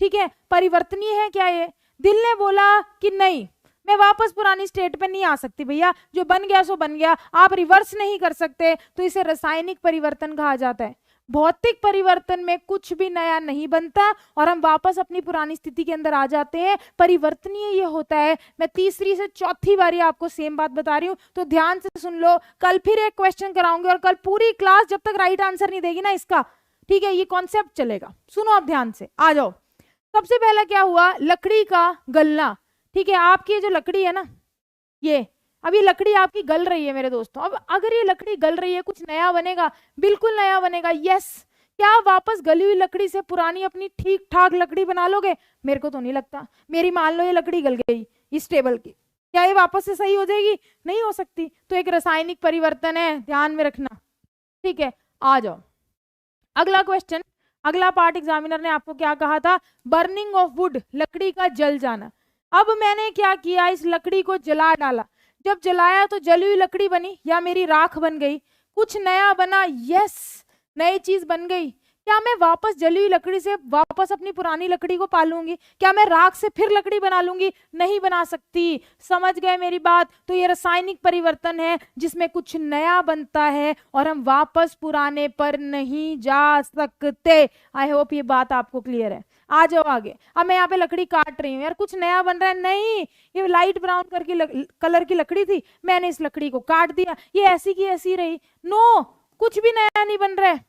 ठीक है, परिवर्तनीय है क्या ये। दिल ने बोला कि नहीं, मैं वापस पुरानी स्टेट पे नहीं आ सकती भैया, जो बन गया सो बन गया, आप रिवर्स नहीं कर सकते, तो इसे रासायनिक परिवर्तन कहा जाता है। भौतिक परिवर्तन में कुछ भी नया नहीं बनता और हम वापस अपनी पुरानी स्थिति के अंदर आ जाते हैं। परिवर्तनीय ये होता है। मैं तीसरी से चौथी बारी आपको सेम बात बता रही हूं, तो ध्यान से सुन लो। कल फिर एक क्वेश्चन कराऊंगी और कल पूरी क्लास जब तक राइट आंसर नहीं देगी ना इसका, ठीक है, ये कॉन्सेप्ट चलेगा। सुनो आप ध्यान से, आ जाओ। सबसे पहला क्या हुआ, लकड़ी का गलना। ठीक है, आपकी जो लकड़ी है ना, ये अब ये लकड़ी आपकी गल रही है मेरे दोस्तों। अब अगर ये लकड़ी गल रही है, कुछ नया बनेगा, बिल्कुल नया बनेगा, यस। क्या आप वापस गली हुई लकड़ी से पुरानी अपनी ठीक ठाक लकड़ी बना लोगे? मेरे को तो नहीं लगता। मेरी मान लो ये लकड़ी गल गई इस टेबल की, क्या ये वापस से सही हो जाएगी? नहीं हो सकती। तो एक रासायनिक परिवर्तन है, ध्यान में रखना। ठीक है, आ जाओ अगला क्वेश्चन। अगला पार्ट एग्जामिनर ने आपको क्या कहा था, बर्निंग ऑफ वुड, लकड़ी का जल जाना। अब मैंने क्या किया, इस लकड़ी को जला डाला। जब जलाया तो जली हुई लकड़ी बनी या मेरी राख बन गई, कुछ नया बना, यस, नई चीज बन गई। क्या मैं वापस जली हुई लकड़ी से वापस अपनी पुरानी लकड़ी को पालूंगी? क्या मैं राख से फिर लकड़ी बना लूंगी? नहीं बना सकती। समझ गए मेरी बात? तो ये रासायनिक परिवर्तन है जिसमें कुछ नया बनता है और हम वापस पुराने पर नहीं जा सकते। आई होप ये बात आपको क्लियर है। आ जाओ आगे। अब मैं यहाँ पे लकड़ी काट रही हूँ यार, कुछ नया बन रहा है? नहीं, ये लाइट ब्राउन कलर की लकड़ी थी, मैंने इस लकड़ी को काट दिया, ये ऐसी की ऐसी रही। नो, कुछ भी नया नहीं बन रहा है।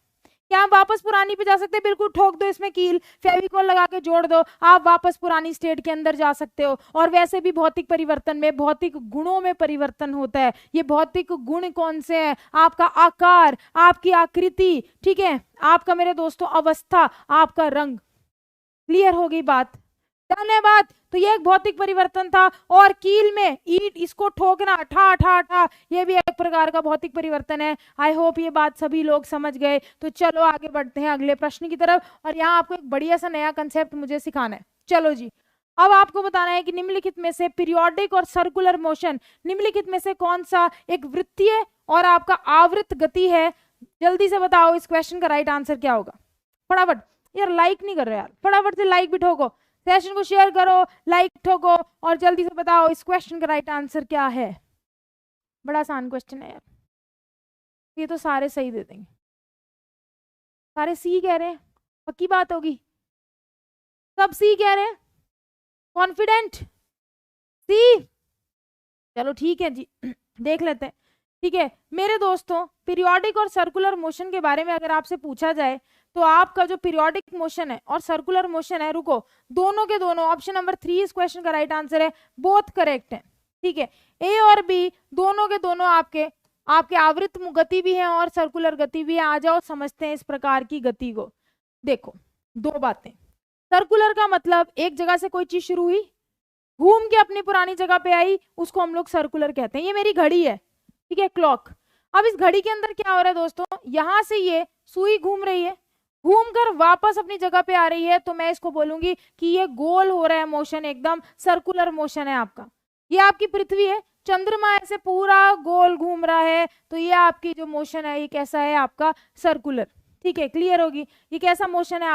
क्या आप वापस पुरानी पे जा सकते हैं? बिल्कुल, ठोक दो इसमें कील, फेविकॉल लगा के जोड़ दो, आप वापस पुरानी स्टेट के अंदर जा सकते हो। और वैसे भी भौतिक परिवर्तन में भौतिक गुणों में परिवर्तन होता है। ये भौतिक गुण कौन से हैं? आपका आकार, आपकी आकृति, ठीक है, आपका मेरे दोस्तों अवस्था, आपका रंग। क्लियर हो गई बात? धन्यवाद। तो ये एक भौतिक परिवर्तन था। और कील में ईंट, इसको ठोकना, ठा ठा ठा, ये भी एक प्रकार का भौतिक परिवर्तन है। आई होप ये बात सभी लोग समझ गए। तो चलो आगे बढ़ते हैं अगले प्रश्न की तरफ। और यहाँ आपको एक बढ़िया सा नया कंसेप्ट मुझे सिखाना है। चलो जी, अब आपको बताना है कि निम्नलिखित में से पीरियोडिक और सर्कुलर मोशन, निम्नलिखित में से कौन सा एक वृत्तीय और आपका आवर्त गति है? जल्दी से बताओ इस क्वेश्चन का राइट आंसर क्या होगा। फटाफट यार, लाइक नहीं कर रहे यार, फटाफट से लाइक भी ठोको, सेशन को शेयर करो, लाइक ठोको और जल्दी से बताओ इस क्वेश्चन का राइट आंसर क्या है। बड़ा आसान क्वेश्चन है यार, ये तो सारे सही दे देंगे। सारे सी कह रहे हैं, पक्की बात होगी? सब सी कह रहे हैं, कॉन्फिडेंट? सी, चलो ठीक है जी, देख लेते हैं। ठीक है मेरे दोस्तों, पीरियोडिक और सर्कुलर मोशन के बारे में अगर आपसे पूछा जाए तो आपका जो पीरियोडिक मोशन है और सर्कुलर मोशन है, रुको, दोनों के दोनों, ऑप्शन नंबर 3 इस क्वेश्चन का राइट आंसर है, बोथ करेक्ट है। ठीक है, ए और बी दोनों के दोनों आपके आवृत्त गति भी है और सर्कुलर गति भी है। आ जाओ समझते हैं इस प्रकार की गति को। देखो दो बातें, सर्कुलर का मतलब एक जगह से कोई चीज शुरू हुई, घूम के अपनी पुरानी जगह पे आई, उसको हम लोग सर्कुलर कहते हैं। ये मेरी घड़ी है, ठीक है, क्लॉक। अब इस घड़ी के अंदर क्या हो रहा है दोस्तों, यहां से ये सुई घूम रही है, घूमकर वापस अपनी जगह पे आ रही है, तो मैं इसको बोलूंगी कि ये गोल हो रहा है मोशन, एकदम सर्कुलर मोशन है आपका। ये आपकी पृथ्वी है, चंद्रमा ऐसे पूरा गोल घूम रहा है, तो ये आपकी जो मोशन है ये कैसा है, आपका सर्कुलर। ठीक है, क्लियर होगी, ये कैसा मोशन है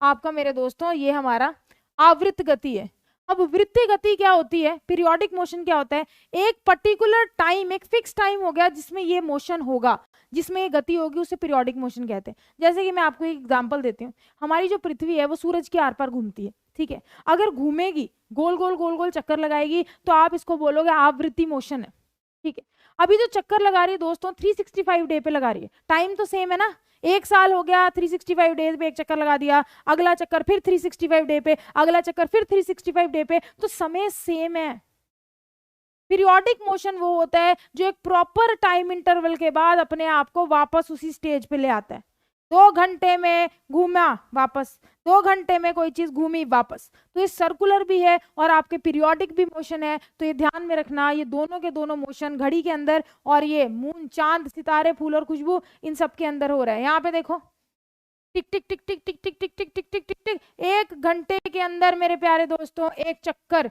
आपका मेरे दोस्तों, ये हमारा आवृत्त गति है। अब वृत्तीय गति क्या होती है, पीरियोडिक मोशन क्या होता है, एक पर्टिकुलर टाइम, एक फिक्स टाइम हो गया जिसमें ये मोशन होगा, जिसमें ये गति होगी, उसे पीरियोडिक मोशन कहते हैं। जैसे कि मैं आपको एक एग्जांपल देती हूँ, हमारी जो पृथ्वी है वो सूरज के आर पार घूमती है, ठीक है, अगर घूमेगी, गोल गोल गोल गोल चक्कर लगाएगी, तो आप इसको बोलोगे आवृत्ति मोशन है। ठीक है, अभी जो चक्कर लगा रही है दोस्तों 365 डे पे लगा रही है, टाइम तो सेम है ना, एक साल हो गया 365 डेज पे एक चक्कर लगा दिया, अगला चक्कर फिर 365 डे पे, अगला चक्कर फिर 365 डे पे, तो समय सेम है। पीरियोडिक मोशन वो होता है जो एक प्रॉपर टाइम इंटरवल के बाद अपने आप को वापस उसी स्टेज पे ले आता है। 2 घंटे में घूमा वापस, 2 घंटे में कोई चीज घूमी वापस, तो ये सर्कुलर भी है और आपके पीरियोडिक भी मोशन है। तो ये ध्यान में रखना, ये दोनों के दोनों मोशन घड़ी के अंदर और ये मून, चांद, सितारे, फूल और खुशबू, इन सब के अंदर हो रहा है। यहाँ पे देखो टिक टिक टिक टिक टिक टिक टिक टिक टिक टिक टिक टिक, 1 घंटे के अंदर मेरे प्यारे दोस्तों एक चक्कर,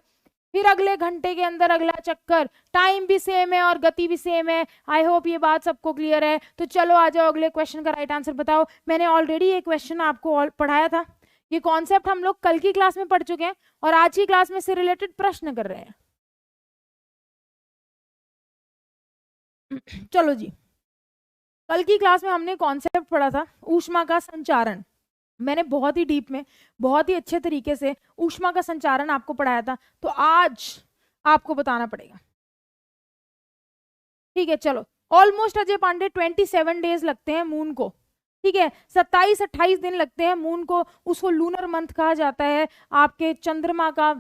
फिर अगले घंटे के अंदर अगला चक्कर, टाइम भी सेम है और गति भी सेम है। आई होप ये बात सबको क्लियर है। तो चलो आ जाओ अगले क्वेश्चन का राइट आंसर बताओ। मैंने ऑलरेडी ये क्वेश्चन आपको पढ़ाया था, ये कॉन्सेप्ट हम लोग कल की क्लास में पढ़ चुके हैं और आज की क्लास में से रिलेटेड प्रश्न कर रहे हैं। चलो जी, कल की क्लास में हमने कॉन्सेप्ट पढ़ा था ऊष्मा का संचारण। मैंने बहुत ही डीप में, बहुत ही अच्छे तरीके से ऊष्मा का संचारण आपको पढ़ाया था, तो आज आपको बताना पड़ेगा। ठीक है, चलो, ऑलमोस्ट अजय पांडे 27 डेज लगते हैं मून को, ठीक है, 27-28 दिन लगते हैं मून को, उसको लूनर मंथ कहा जाता है, आपके चंद्रमा का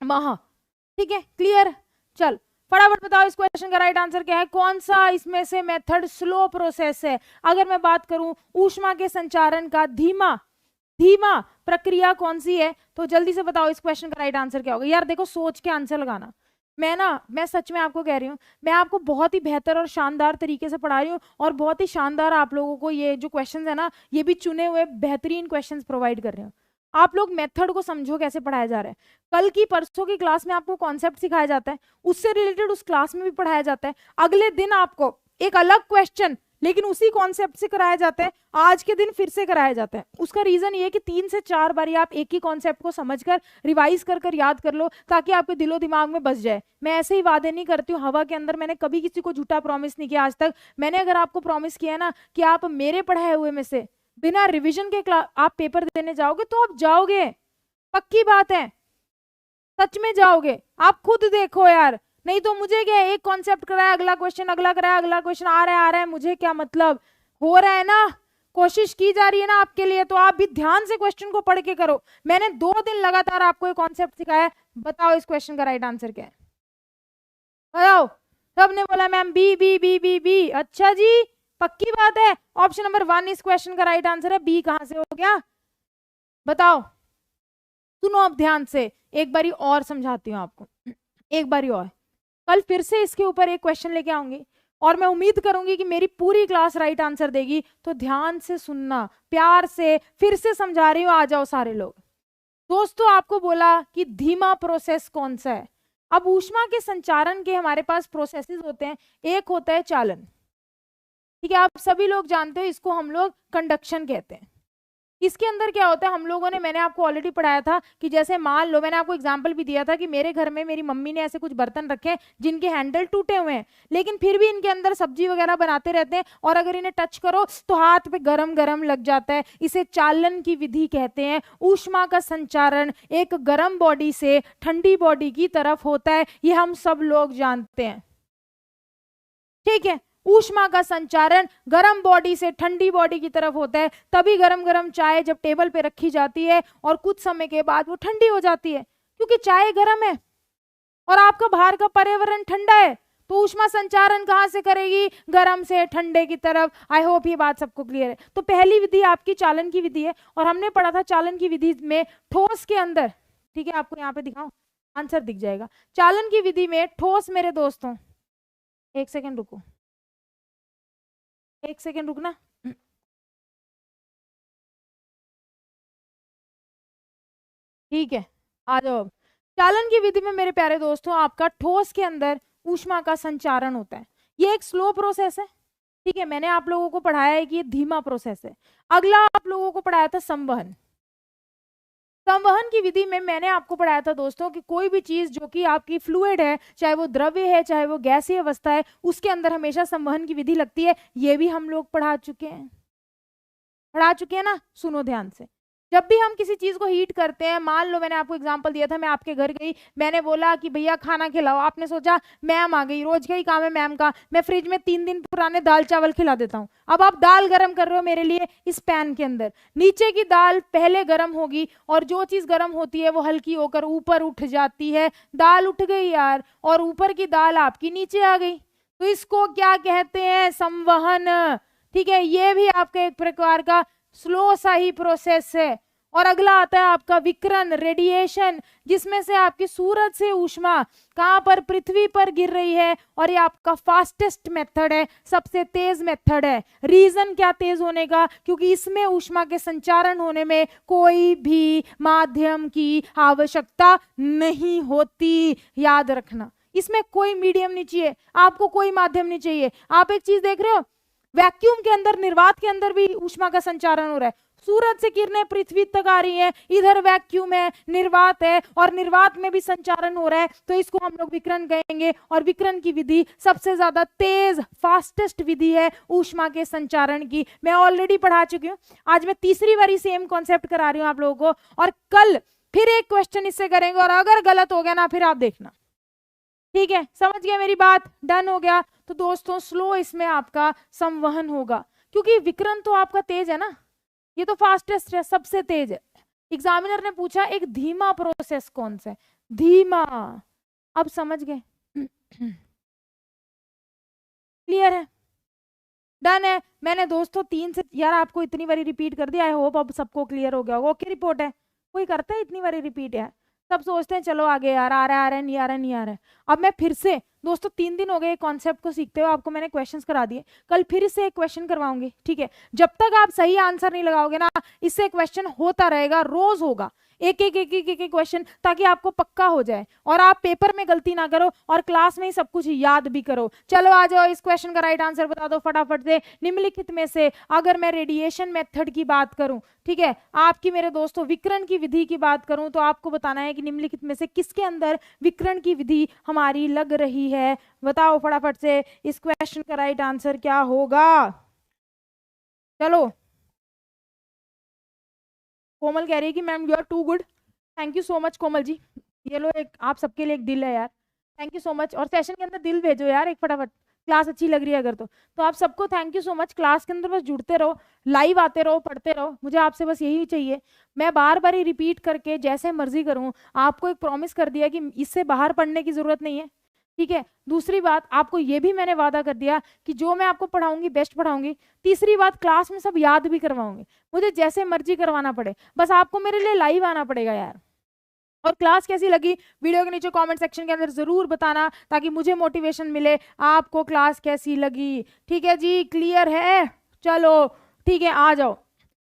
माह। ठीक है, क्लियर। चल फटाफट बताओ इस क्वेश्चन का राइट आंसर क्या है, कौन सा इसमें से मेथड स्लो प्रोसेस है। अगर मैं बात करूं ऊष्मा के संचारण का धीमा प्रक्रिया कौन सी है, तो जल्दी से बताओ इस क्वेश्चन का राइट आंसर क्या होगा। यार देखो सोच के आंसर लगाना, मैं सच में आपको कह रही हूँ, मैं आपको बहुत ही बेहतर और शानदार तरीके से पढ़ा रही हूँ और बहुत ही शानदार आप लोगों को ये जो क्वेश्चंस है ना, ये भी चुने हुए बेहतरीन क्वेश्चंस प्रोवाइड कर रही हूँ। आप लोग मेथड को समझो कैसे पढ़ाया जा रहा है। कल की परसों की क्लास में आपको कॉन्सेप्ट सिखाया जाता है, उससे रिलेटेड उस क्लास में भी पढ़ाया जाता है, अगले दिन आपको एक अलग क्वेश्चन लेकिन उसी कॉन्सेप्ट से कराया जाता है, आज के दिन फिर से कराया जाता है। उसका रीजन ये है कि 3 से 4 बार आप एक ही कॉन्सेप्ट को समझकर रिवाइज कर याद कर लो, ताकि आपके दिलो दिमाग में बस जाए। मैं ऐसे ही वादे नहीं करती हूँ हवा के अंदर, मैंने कभी किसी को झूठा प्रॉमिस नहीं किया आज तक। मैंने अगर आपको प्रॉमिस किया है ना कि आप मेरे पढ़ाए हुए में से बिना रिविजन के आप पेपर देने जाओगे, तो आप जाओगे, पक्की बात है, सच में जाओगे। आप खुद देखो यार, नहीं तो मुझे क्या, एक कॉन्सेप्ट कराया, अगला क्वेश्चन, अगला कराया, अगला क्वेश्चन, आ रहा है, मुझे क्या मतलब। हो रहा है ना, कोशिश की जा रही है ना आपके लिए, तो आप भी ध्यान से क्वेश्चन को पढ़ के करो। मैंने 2 दिन लगातार आपको एक कॉन्सेप्ट सिखाया है। बताओ इस क्वेश्चन का राइट आंसर क्या है, बताओ। सबने बोला ma'am B B B B B, अच्छा जी, पक्की बात है। ऑप्शन नंबर 1 इस क्वेश्चन का राइट आंसर है। बी कहां से हो गया, बताओ। सुनो अब ध्यान से, एक बारी और समझाती हूँ आपको, एक बारी और। कल फिर से इसके ऊपर एक क्वेश्चन लेके आऊंगी और मैं उम्मीद करूंगी कि मेरी पूरी क्लास राइट आंसर देगी, तो ध्यान से सुनना, प्यार से फिर से समझा रही हूँ, आ जाओ सारे लोग। दोस्तों आपको बोला कि धीमा प्रोसेस कौन सा है। अब ऊष्मा के संचारण के हमारे पास प्रोसेसेस होते हैं, एक होता है चालन, ठीक है, आप सभी लोग जानते हो, इसको हम लोग कंडक्शन कहते हैं। इसके अंदर क्या होता है, हम लोगों ने, मैंने आपको ऑलरेडी पढ़ाया था कि जैसे मान लो, मैंने आपको एग्जांपल भी दिया था कि मेरे घर में मेरी मम्मी ने ऐसे कुछ बर्तन रखे हैं जिनके हैंडल टूटे हुए हैं, लेकिन फिर भी इनके अंदर सब्जी वगैरह बनाते रहते हैं, और अगर इन्हें टच करो तो हाथ पे गरम गरम लग जाता है। इसे चालन की विधि कहते हैं। ऊष्मा का संचारण एक गर्म बॉडी से ठंडी बॉडी की तरफ होता है, ये हम सब लोग जानते हैं। ठीक है, ऊष्मा का संचारण गर्म बॉडी से ठंडी बॉडी की तरफ होता है, तभी गरम गरम चाय जब टेबल पे रखी जाती है और कुछ समय के बाद वो ठंडी हो जाती है, क्योंकि चाय गर्म है और आपका बाहर का पर्यावरण ठंडा है, तो ऊष्मा संचारण कहां से करेगी? गर्म से ठंडे की तरफ। आई होप ये बात सबको क्लियर है। तो पहली विधि आपकी चालन की विधि है, और हमने पढ़ा था चालन की विधि में ठोस के अंदर, ठीक है, आपको यहाँ पे दिखाऊं, आंसर दिख जाएगा। चालन की विधि में ठोस, मेरे दोस्तों, एक सेकेंड रुको, एक सेकेंड रुकना, ठीक है, आ जाओ। चालन की विधि में मेरे प्यारे दोस्तों आपका ठोस के अंदर ऊष्मा का संचारण होता है। ये एक स्लो प्रोसेस है, ठीक है, मैंने आप लोगों को पढ़ाया है कि ये धीमा प्रोसेस है। अगला आप लोगों को पढ़ाया था संवहन। संवहन की विधि में मैंने आपको पढ़ाया था दोस्तों कि कोई भी चीज जो कि आपकी फ्लूइड है, चाहे वो द्रव्य है चाहे वो गैसीय अवस्था है, उसके अंदर हमेशा संवहन की विधि लगती है। ये भी हम लोग पढ़ा चुके हैं ना। सुनो ध्यान से, जब भी हम किसी चीज को हीट करते हैं, मान लो मैंने आपको एग्जांपल दिया था, मैं आपके घर गई, मैंने बोला कि भैया खाना खिलाओ, आपने सोचा मैम आ गई, रोज का ही काम है मैम का, मैं फ्रिज में 3 दिन पुराने दाल चावल खिला देता हूँ। अब आप दाल गर्म कर रहे हो मेरे लिए इस पैन के अंदर, नीचे की दाल पहले गर्म होगी और जो चीज गर्म होती है वो हल्की होकर ऊपर उठ जाती है। दाल उठ गई यार, और ऊपर की दाल आपकी नीचे आ गई, तो इसको क्या कहते हैं? संवहन। ठीक है, ये भी आपका एक प्रकार का स्लो सा ही प्रोसेस है। और अगला आता है आपका विकिरण, रेडिएशन, जिसमें से आपकी सूरज से ऊष्मा कहां पर? पृथ्वी पर गिर रही है, और ये आपका फास्टेस्ट मेथड है, सबसे तेज मेथड है। रीजन क्या तेज होने का? क्योंकि इसमें ऊष्मा के संचारण होने में कोई भी माध्यम की आवश्यकता नहीं होती, याद रखना। इसमें कोई मीडियम नहीं चाहिए आपको, कोई माध्यम नहीं चाहिए। आप एक चीज देख रहे हो, वैक्यूम के अंदर, निर्वात के अंदर भी ऊष्मा का संचारण हो रहा है। सूरज से किरणें पृथ्वी तक आ रही हैं, इधर वैक्यूम है, निर्वात है, और निर्वात में भी संचारण हो रहा है, तो इसको हम लोग विकिरण कहेंगे। और विकिरण की विधि सबसे ज्यादा तेज, फास्टेस्ट विधि है ऊष्मा के संचारण की। मैं ऑलरेडी पढ़ा चुकी हूँ, आज मैं तीसरी बारी सेम कॉन्सेप्ट करा रही हूँ आप लोगों को, और कल फिर एक क्वेश्चन इससे करेंगे, और अगर गलत हो गया ना फिर आप देखना। ठीक है, समझ गए मेरी बात? डन हो गया। तो दोस्तों स्लो इसमें आपका संवहन होगा, क्योंकि विकिरण तो आपका तेज है ना, ये तो फास्टेस्ट है, सबसे तेज है। एग्जामिनर ने पूछा एक धीमा प्रोसेस कौन सा है? धीमा। अब समझ गए? क्लियर है? डन है। मैंने दोस्तों 3 से यार आपको इतनी बारी रिपीट कर दिया, आई होप अब सबको क्लियर हो गया होगा। ओके रिपोर्ट है? कोई करता है इतनी बारी रिपीट? यार सब सोचते हैं चलो आगे यार, आ रहा है नहीं आ रहा नहीं आ रहा है। अब मैं फिर से दोस्तों 3 दिन हो गए कॉन्सेप्ट को सीखते हुए, आपको मैंने क्वेश्चंस करा दिए, कल फिर से एक क्वेश्चन करवाऊंगी। ठीक है, जब तक आप सही आंसर नहीं लगाओगे ना, इससे क्वेश्चन होता रहेगा, रोज होगा, एक एक एक एक एक क्वेश्चन, ताकि आपको पक्का हो जाए और आप पेपर में गलती ना करो और क्लास में ही सब कुछ याद भी करो। चलो आ जाओ, इस क्वेश्चन का राइट आंसर बता दो फटाफट से। निम्नलिखित में से अगर मैं रेडिएशन मेथड की बात करूं, ठीक है, आपकी मेरे दोस्तों विकिरण की विधि की बात करूं, तो आपको बताना है कि निम्नलिखित में से किसके अंदर विकिरण की विधि हमारी लग रही है। बताओ फटाफट से, इस क्वेश्चन का राइट आंसर क्या होगा? चलो, कोमल कह रही है कि ma'am you are too good. Thank you so much Komal ji, ये लो एक आप सबके लिए एक दिल है यार, थैंक यू सो मच। और सेशन के अंदर दिल भेजो यार एक फटाफट, क्लास अच्छी लग रही है अगर तो आप सबको thank you so much. Class के अंदर बस जुड़ते रहो, लाइव आते रहो, पढ़ते रहो, मुझे आपसे बस यही चाहिए। मैं बार बार ही रिपीट करके जैसे मर्जी करूँ, आपको एक प्रॉमिस कर दिया कि इससे बाहर पढ़ने की जरूरत नहीं है। ठीक है, दूसरी बात आपको ये भी मैंने वादा कर दिया कि जो मैं आपको पढ़ाऊंगी बेस्ट पढ़ाऊंगी। तीसरी बात, क्लास में सब याद भी करवाऊंगी, मुझे जैसे मर्जी करवाना पड़े, बस आपको मेरे लिए लाइव आना पड़ेगा यार। और क्लास कैसी लगी वीडियो के नीचे कमेंट सेक्शन के अंदर जरूर बताना, ताकि मुझे मोटिवेशन मिले आपको क्लास कैसी लगी। ठीक है जी, क्लियर है? चलो ठीक है, आ जाओ।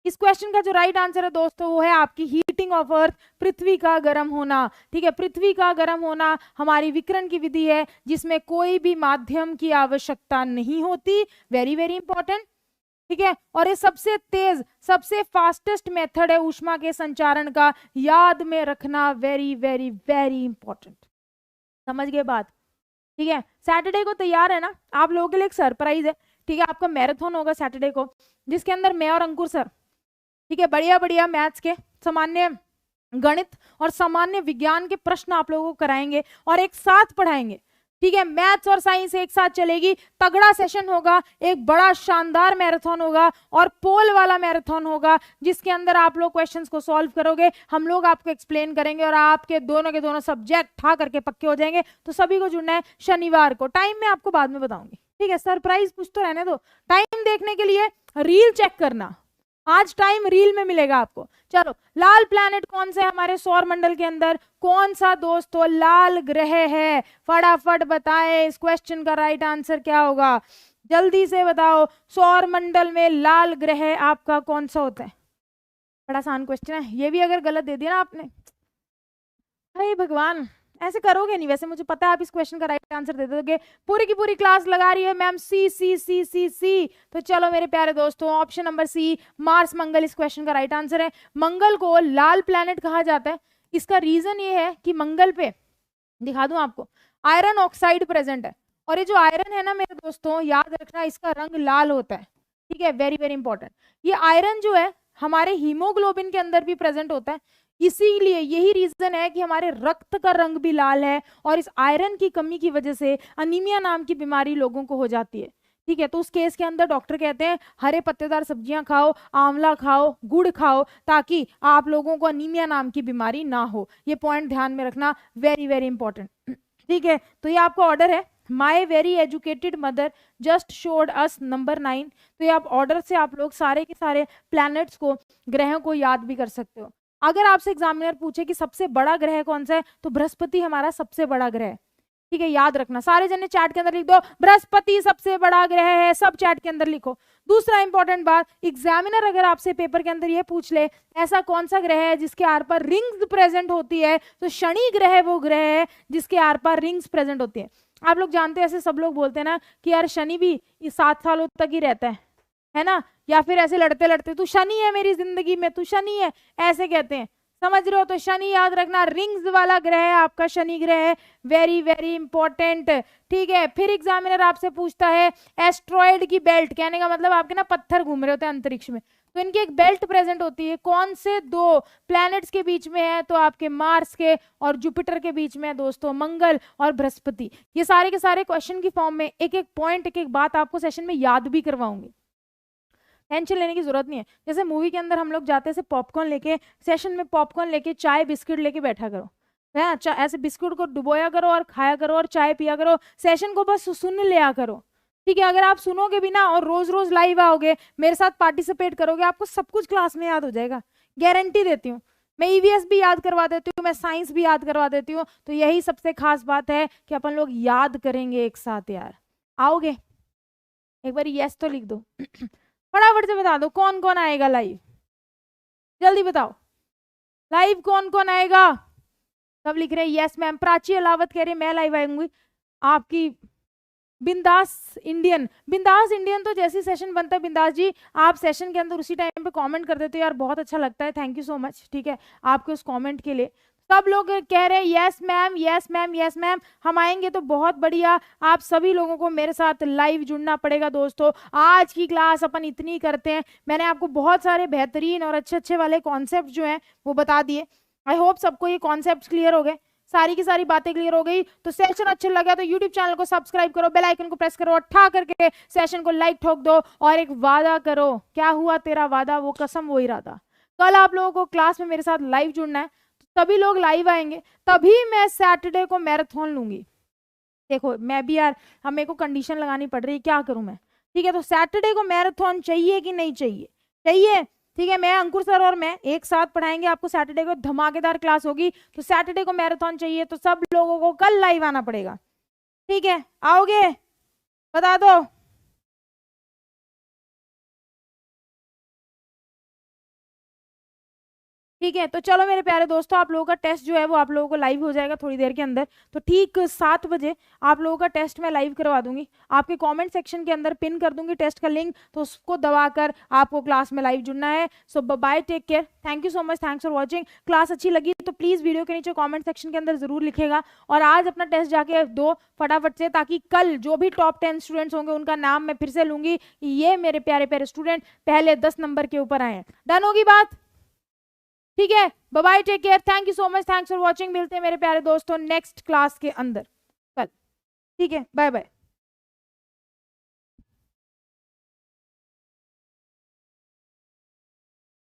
इस क्वेश्चन का जो राइट आंसर है दोस्तों वो है आपकी हीटिंग ऑफ अर्थ, पृथ्वी का गर्म होना। ठीक है, पृथ्वी का गर्म होना हमारी विकिरण की विधि है, जिसमें कोई भी माध्यम की आवश्यकता नहीं होती। Very very important. ठीक है, और ये सबसे तेज, सबसे फास्टेस्ट मेथड है ऊष्मा के संचारण का, याद में रखना, वेरी वेरी वेरी इंपॉर्टेंट। समझ गए बात? ठीक है, सैटरडे को तैयार है ना? आप लोगों के लिए एक सरप्राइज है। ठीक है, आपका मैराथन होगा सैटरडे को, जिसके अंदर मैं और अंकुर सर, ठीक है, बढ़िया बढ़िया मैथ्स के, सामान्य गणित और सामान्य विज्ञान के प्रश्न आप लोगों को कराएंगे और एक साथ पढ़ाएंगे। ठीक है, मैथ्स और साइंस एक साथ चलेगी, तगड़ा सेशन होगा, एक बड़ा शानदार मैराथन होगा और पोल वाला मैराथन होगा जिसके अंदर आप लोग क्वेश्चंस को सॉल्व करोगे, हम लोग आपको एक्सप्लेन करेंगे और आपके दोनों के दोनों सब्जेक्ट ठा करके पक्के हो जाएंगे। तो सभी को जुड़ना है शनिवार को, टाइम मैं आपको बाद में बताऊंगी, ठीक है। सरप्राइज कुछ तो रहने दो, टाइम देखने के लिए रील चेक करना, आज टाइम रील में मिलेगा आपको। चलो, लाल प्लैनेट कौन सा है हमारे सौर मंडल के अंदर, कौन सा दोस्तों लाल ग्रह है, फटाफट बताएं इस क्वेश्चन का राइट आंसर क्या होगा, जल्दी से बताओ। सौर मंडल में लाल ग्रह आपका कौन सा होता है? बड़ा आसान क्वेश्चन है, ये भी अगर गलत दे दिया ना आपने, हे भगवान, ऐसे करोगे नहीं, वैसे मुझे पता है आप इस क्वेश्चन का राइट आंसर दे दोगे। पूरी की पूरी क्लास लगा रही है मैम सी सी सी सी सी, तो चलो मेरे प्यारे दोस्तों, ऑप्शन नंबर सी, मार्स मंगल इस क्वेश्चन का राइट आंसर है। मंगल को लाल प्लैनेट कहा जाता है, इसका रीजन ये है कि मंगल पे, दिखा दूं आपको, आयरन ऑक्साइड प्रेजेंट है, और ये जो आयरन है ना मेरे दोस्तों, याद रखना इसका रंग लाल होता है, ठीक है, वेरी वेरी इंपॉर्टेंट। ये आयरन जो है हमारे हीमोग्लोबिन के अंदर भी प्रेजेंट होता है, इसीलिए यही रीजन है कि हमारे रक्त का रंग भी लाल है, और इस आयरन की कमी की वजह से अनीमिया नाम की बीमारी लोगों को हो जाती है, ठीक है। तो उस केस के अंदर डॉक्टर कहते हैं हरे पत्तेदार सब्जियां खाओ, आंवला खाओ, गुड़ खाओ, ताकि आप लोगों को अनीमिया नाम की बीमारी ना हो। ये पॉइंट ध्यान में रखना, वेरी वेरी इंपॉर्टेंट, ठीक है। तो ये आपका ऑर्डर है, my very educated mother just showed us number 9। तो ये आप ऑर्डर से आप लोग सारे के सारे प्लैनेट्स को, ग्रहों को याद भी कर सकते हो। अगर आपसे एग्जामिनर पूछे कि सबसे बड़ा ग्रह कौन सा है, तो बृहस्पति हमारा सबसे बड़ा ग्रह है, ठीक है, याद रखना। सारे जने चैट के अंदर लिख दो बृहस्पति सबसे बड़ा ग्रह है, सब चैट के अंदर लिखो। दूसरा इंपॉर्टेंट बात, एग्जामिनर अगर आपसे पेपर के अंदर ये पूछ ले ऐसा कौन सा ग्रह है जिसके आर पर रिंग्स प्रेजेंट होती है, तो शनि ग्रह वो ग्रह है जिसके आर पर रिंग्स प्रेजेंट होती है। आप लोग जानते हैं, ऐसे सब लोग बोलते हैं ना कि यार शनि भी 7 सालों तक ही रहता है ना, या फिर ऐसे लड़ते लड़ते तू शनि है मेरी जिंदगी में, तू शनि है, ऐसे कहते हैं, समझ रहे हो। तो शनि याद रखना, रिंग्स वाला ग्रह है आपका शनि ग्रह है, वेरी वेरी इंपॉर्टेंट, ठीक है। फिर एग्जामिनर आपसे पूछता है एस्ट्रॉयड की बेल्ट, कहने का मतलब आपके ना पत्थर घूम रहे होते हैं अंतरिक्ष में, तो इनकी एक बेल्ट प्रेजेंट होती है, कौन से 2 प्लैनेट्स के बीच में है, तो आपके मार्स के और जुपिटर के बीच में है दोस्तों, मंगल और बृहस्पति। ये सारे के सारे क्वेश्चन की फॉर्म में एक एक पॉइंट, एक एक बात आपको सेशन में याद भी करवाऊंगी, टेंशन लेने की जरूरत नहीं है। जैसे मूवी के अंदर हम लोग जाते हैं पॉपकॉर्न लेके, सेशन में पॉपकॉर्न लेके, चाय बिस्किट लेके बैठा करो, है ऐसे बिस्कुट को डुबोया करो और खाया करो और चाय पिया करो, सेशन को बस सुन लिया करो, ठीक है। अगर आप सुनोगे भी ना और रोज रोज लाइव आओगे, मेरे साथ पार्टिसिपेट करोगे, आपको सब कुछ क्लास में याद हो जाएगा, गारंटी देती हूँ। मैं ईवीएस भी याद करवा देती हूँ, मैं साइंस भी याद करवा देती हूँ, तो यही सबसे खास बात है कि अपन लोग याद करेंगे एक साथ। यार आओगे, एक बार यस तो लिख दो फटाफट से बता दो कौन कौन आएगा लाइव, जल्दी बताओ लाइव कौन कौन आएगा। सब लिख रहे हैं यस मैम। प्राची अलावत कह रही है मैं लाइव आऊंगी आपकी। बिंदास इंडियन, बिंदास इंडियन तो जैसी सेशन बनता है बिंदास जी, आप सेशन के अंदर उसी टाइम पे कमेंट कर देते हो यार, बहुत अच्छा लगता है, थैंक यू सो मच, ठीक है, आपके उस कमेंट के लिए। सब लोग कह रहे हैं yes ma'am yes ma'am yes ma'am, हम आएंगे तो बहुत बढ़िया। आप सभी लोगों को मेरे साथ लाइव जुड़ना पड़ेगा दोस्तों। आज की क्लास अपन इतनी करते हैं, मैंने आपको बहुत सारे बेहतरीन और अच्छे अच्छे वाले कॉन्सेप्ट जो हैं वो बता दिए। आई होप सबको ये कॉन्सेप्ट क्लियर हो गए, सारी की सारी बातें क्लियर हो गई। तो सेशन अच्छा लगा तो यूट्यूब चैनल को सब्सक्राइब करो, बेल आइकन को प्रेस करो और ठा करके सेशन को लाइक ठोक दो, और एक वादा करो, क्या हुआ तेरा वादा वो कसम वो इरादा। कल आप लोगों को क्लास में मेरे साथ लाइव जुड़ना है, सभी लोग लाइव आएंगे, तभी मैं सैटरडे को मैराथन लूंगी। देखो मैं भी यार, अब मेरे को कंडीशन लगानी पड़ रही है, क्या करूं मैं, ठीक है। तो सैटरडे को मैराथन चाहिए कि नहीं चाहिए? चाहिए, ठीक है। मैं अंकुर सर और मैं एक साथ पढ़ाएंगे आपको, सैटरडे को धमाकेदार क्लास होगी, तो सैटरडे को मैराथन चाहिए, तो सब लोगों को कल लाइव आना पड़ेगा, ठीक है। आओगे बता दो। ठीक है, तो चलो मेरे प्यारे दोस्तों, आप लोगों का टेस्ट जो है वो आप लोगों को लाइव हो जाएगा थोड़ी देर के अंदर। तो ठीक 7 बजे आप लोगों का टेस्ट मैं लाइव करवा दूंगी, आपके कमेंट सेक्शन के अंदर पिन कर दूंगी टेस्ट का लिंक, तो उसको दबाकर आपको क्लास में लाइव जुड़ना है। So bye, take care, thank you so much, thanks for watching. Class अच्छी लगी तो प्लीज वीडियो के नीचे कॉमेंट सेक्शन के अंदर जरूर लिखेगा, और आज अपना टेस्ट जाके दो फटाफट से, ताकि कल जो भी टॉप 10 स्टूडेंट्स होंगे उनका नाम मैं फिर से लूंगी, ये मेरे प्यारे प्यारे स्टूडेंट पहले 10 नंबर के ऊपर आए हैं। डन होगी बात, ठीक है। Bye bye, take care, thank you so much, thanks for watching. मिलते हैं मेरे प्यारे दोस्तों नेक्स्ट क्लास के अंदर। ठीक है, बाय बाय।